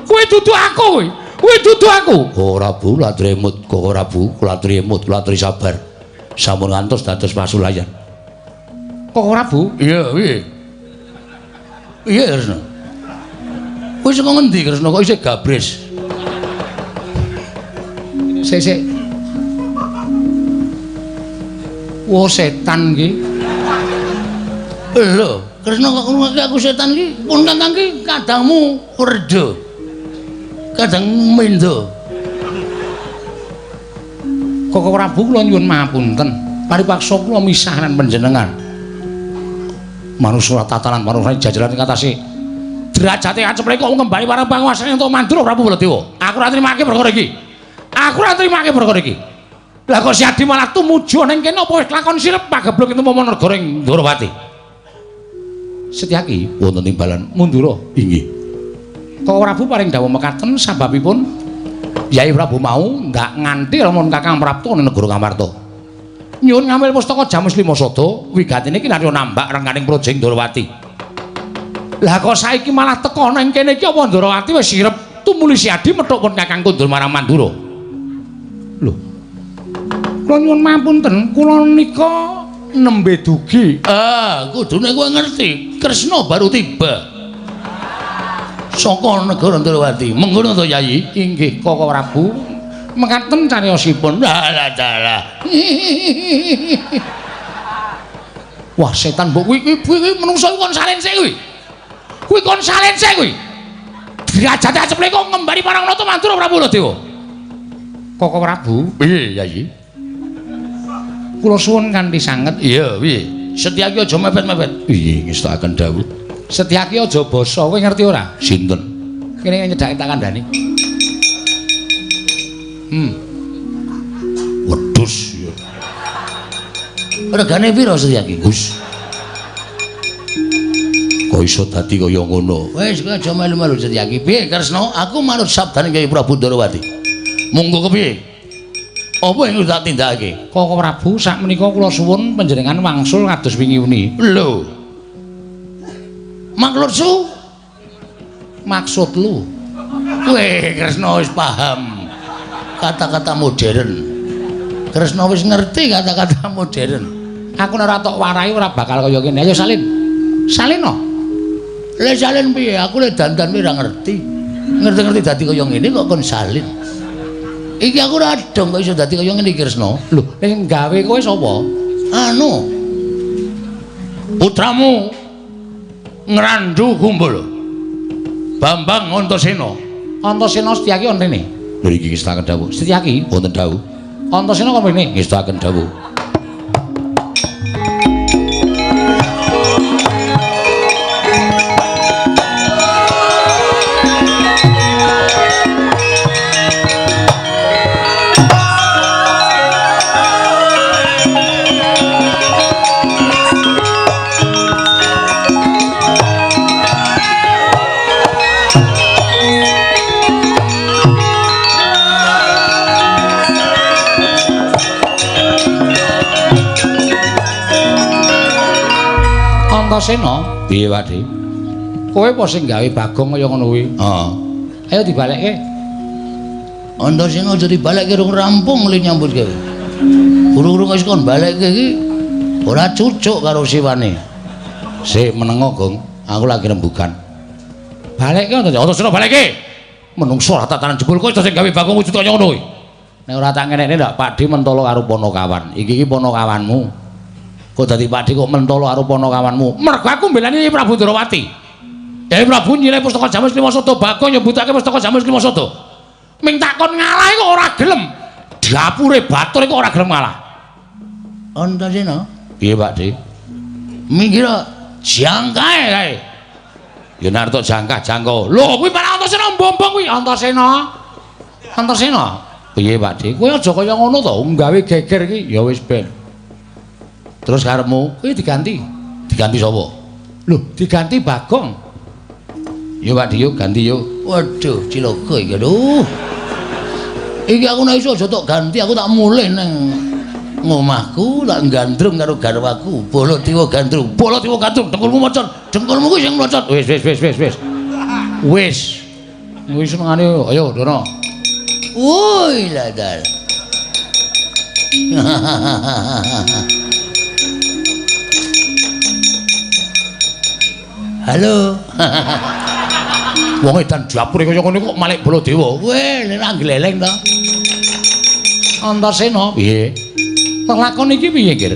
Kowe dudu aku kowe. Kowe dudu aku. Ora Bu, kula aturi emut, ora Bu, kula aturi emut, kula aturi sabar. Sampun ngantos dados pasulayan. Kok ora Bu? Iya, piye? Iya, Kresna. Kowe saka ngendi, Kresna? Kok isih gabres? Sik. Wo setan iki. Lho, Kresna kok ngomongke aku setan iki? Pun Kakang iki kadangmu Werda. Kadang Mendha. Kok Prabu kula nyuwun mapunten. Paripaksa kula misahan panjenengan. Manusura tatanan manusura jajaran ing atase derajate acepre kok ngembali marang panguwasane untuk Mandura Prabu Baladewa. Aku ora trimake perkara iki. Aku ora trimake perkara iki. Lah kok Siadi malah tumuju ning kene apa wis lakon sirep pageblok itu momo negara ing Ndrawati. Setyaki Wonten timbalan Mandura. inggih. Kok Prabu paring dawuh mekaten sababipun Yai Prabu mau ndak nganti lamun Kakang Prapta ning negara Kamarta. Nyuwun ngambil pustaka Jamus Lima Sada, wigatine iki narya nambak rengganing projeng Ndrawati. Lah kok saiki malah teka nang kene iki apa Ndrawati wis sirep tumuli Siadi methuk pun Kakang kundur marang Mandura. Lho. Kula nyuwun mapunten, kula nika nembe dugi. Kudune kowe ngerti, Kresna baru tiba. Saka negara Ndrawati. Mengkono to, Yayi? Inggih, Koko Prabu. Mekaten cariyosipun. Dalah. Wah, setan mbok kuwi menungso kon salin sik kuwi. Kuwi kon salin sik kuwi. Derajate acepne kok ngembari marang Nata Mandura Prabu Baladewa. Koko Prabu. Piye, Yayi? Kula suwun kanthi sanget. Iya, piye? Setyaki aja mepet-mepet. Piye ngestakaken dawuh? Setyaki aja basa, kowe ngerti ora? Sinten? Kene nyedhaki tak kandhani. Wedhus. Regane pira Setyaki, Gus? Kok iso dadi kaya ngono? Wis kowe aja melu-melu Setyaki. Piye Kresna? Aku manut sabdane Kyai Prabu Ndrawati. Monggo kepiye? Apa yang tak tindakake? Koko Prabu, sak menika kula suwun panjenengan wangsul kados wingi uni. Lho. Maksudsu? Maksud lu. Weh, Kresna wis paham kata-kata modern. Kresna wis ngerti kata-kata modern. Aku nek ora tok warai ora bakal kaya kene. Ayo salin. Salin no. Lah salin piye? Aku lek dandan ora ngerti. Ngerti-ngerti dadi kaya ngene kok kon salin. Iki aku ora dong kok iso dadi kaya ngene iki Kresna. Lho, ning gawe kowe sapa? Anu. Putramu Ngrandu Kumbul. Bambang Antasena. Antasena Setyaki wonten rene. Lho iki ngestaken dawuh. Setyaki Wonten dawuh. Antasena kok rene Ngestaken dawuh. Antasena, Piye, Pakde? kowe apa sing gawe Bagong kaya ngono kuwi? Heeh. Ayo dibalekke. Antasena aja dibalekke rung rampung li nyambut gawe. Urung-urung wis kon balekke iki ora cucuk karo siwane. Sik menengo, Gong. Aku lagi rembugan. Balekke Antasena balekke. Menungso ora tatanan jebul kowe sing gawe Bagong wujud kaya ngono kuwi. Nek ora tak ngenekne ndak Pakde mentolo karo Panakawan. Iki Panakawanmu. Kok dadi Pakde kok mentolo karo Panakawanmu? Mergo aku mbelani Prabu Ndrawati. Yai Prabu nyilih pustaka Jamus Lima Sada, Bagong nyebutake pustaka Jamus Lima Sada. Ming takon ngalah kok ora gelem. Dapure batur kok ora gelem ngalah. Antasena, piye Pakde? Mikira jangkae kae. Ya narto jangkah jangka. Lho kuwi malah Antasena mbombong kuwi Antasena. Antasena. Piye Pakde? Kowe aja kaya ngono to, nggawe geger iki ya wis ben. Terus karepmu Kuwi diganti. diganti sapa? Lho, diganti Bagong. Yo Pak Dio ganti yo. Waduh, cilaka iki aduh. Iki aku nek iso aja tok ganti aku tak mulih nang ngomahku tak gandrung karo garwaku. Baladewa gandrung, Baladewa gandrung, dengkulmu mocot, dengkulmu kuwi sing mlocot. Wis. Wis senengane ayo Dono. Woi ladal. Halo. Wong edan dapur kaya ngene kok Malik Baladewa. Weh, nek gleleng to. Antasena, piye? Lelakon iki piye, Kir?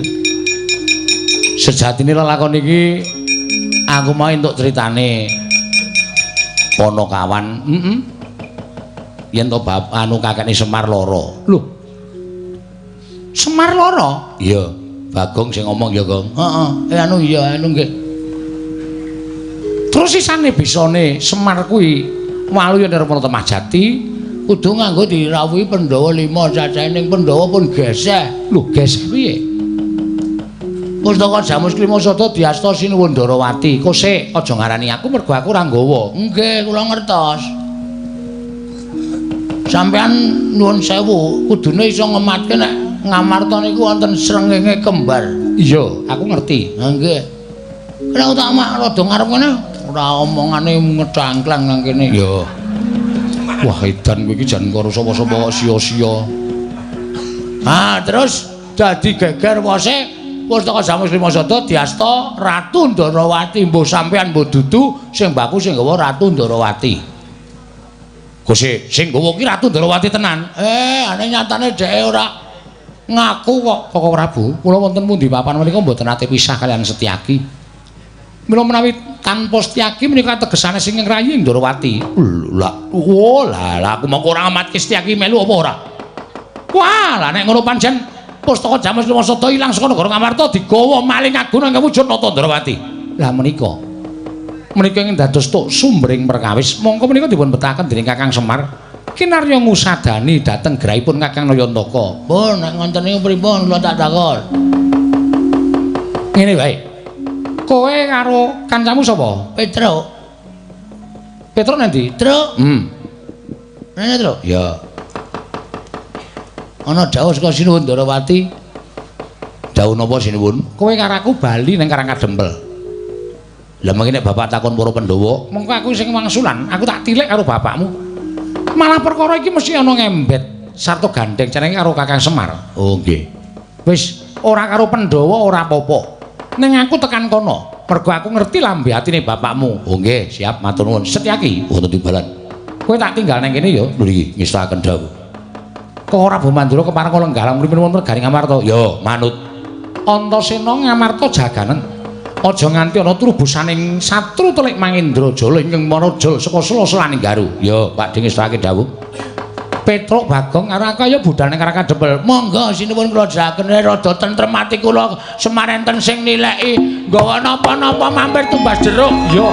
Sejatine lelakon iki aku mau entuk critane Ponokawan. Yen to bab anu kakekne Semar lara. Lho. Semar lara? Iya, Bagong sing ngomong ya, Gong. Heeh, anu iya anu nggih. Terus sisane bisane Semar kuwi walu yen arep ana Majati kudu nganggo dirawuhi Pandhawa 5 cacahe ning Pandhawa pun geseh. Lho, geseh piye? Pustaka Jamus Klimasada diasta Sinuwun Ndarawati. Kosek aja ngarani aku mergo aku ora nggawa. Nggih, kula ngertos. Sampeyan nuwun sewu, kudune iso ngematke nek Ngamarta niku wonten srengenge kembar. Iya, aku ngerti. Ha nggih. Nek tak mak rada ngarep ngene ora omongane ngecangklang nang kene. Ya. Wah, edan kowe iki jan karo sapa-sapa kok sia-sia. Terus dadi geger wose Pustaka Jamus Klimasada diasta Ratu Ndarawati. Mbuh sampean mbuh dudu sing mbaku sing nggawa Ratu Ndarawati. Gusti, sing nggawa ki Ratu Ndarawati tenan. Ane nyatane dhek ora ngaku kok. Kok Prabu, kula wonten pundi papan menika mboten ate pisah kaliyan Setyaki. Mila menawi tanpa Setyaki menika tegesane sing ngrayi Ndarawati. Lah aku mongko ora amatke Setyaki melu apa ora? Wah, lah nek ngono pancen Pustaka Jamus Klimasada ilang saka negara Ngamarta digawa maling agung nang wujud Nata Ndarawati. Lah menika ingkang dados tuk sumbering perkawis mongko menika dipun betahaken dening Kakang Semar kinarya ngusadani dhateng grahipun Kakang Nayantaka. Pun nek ngoten niku pripun kula tak takon. Ngene wae. Kowe karo kancamu sapa? Petruk. Petruk nanti? Truk. Nene Truk? Ya. Ana dawuh saka Sinuwun Ndarawati. Dawuh napa Sinuwun? Kowe karo aku bali ning Karangkadempel. Lah mengki nek bapak takon para Pandhawa, mengko aku sing wangsulan, aku tak tilik karo bapakmu. Malah perkara iki mesti ana ngembet sarta gandeng jenenge karo Kakang Semar. Oh nggih. Wis ora karo Pandhawa ora apa-apa. Ning aku tekan kono, mergo aku ngerti lambe atine bapakmu. Oh nggih, siap matur nuwun. Setyaki wonten timbalan. Kowe tak tinggal nang kene ya. Lho iki ngestaken dawuh. Kok ora Bumandura kepareng lenggalang mripun wonten Garing Ngamarta? Ya, manut. Antasena Ngamarta jaganen. Aja nganti ana trubusaning satru telik Mangindrajala ingkang marajal saka sela-selaning garu. Ya, Pak Ding ngestake dawuh. Petruk Bagong karo kaya budal ning Karangkadempel. Monggo sinuwun kula jagaken rada tentrem ati kula Semar enten sing nileki nggawa napa-napa mampir tumbas jeruk. Ya.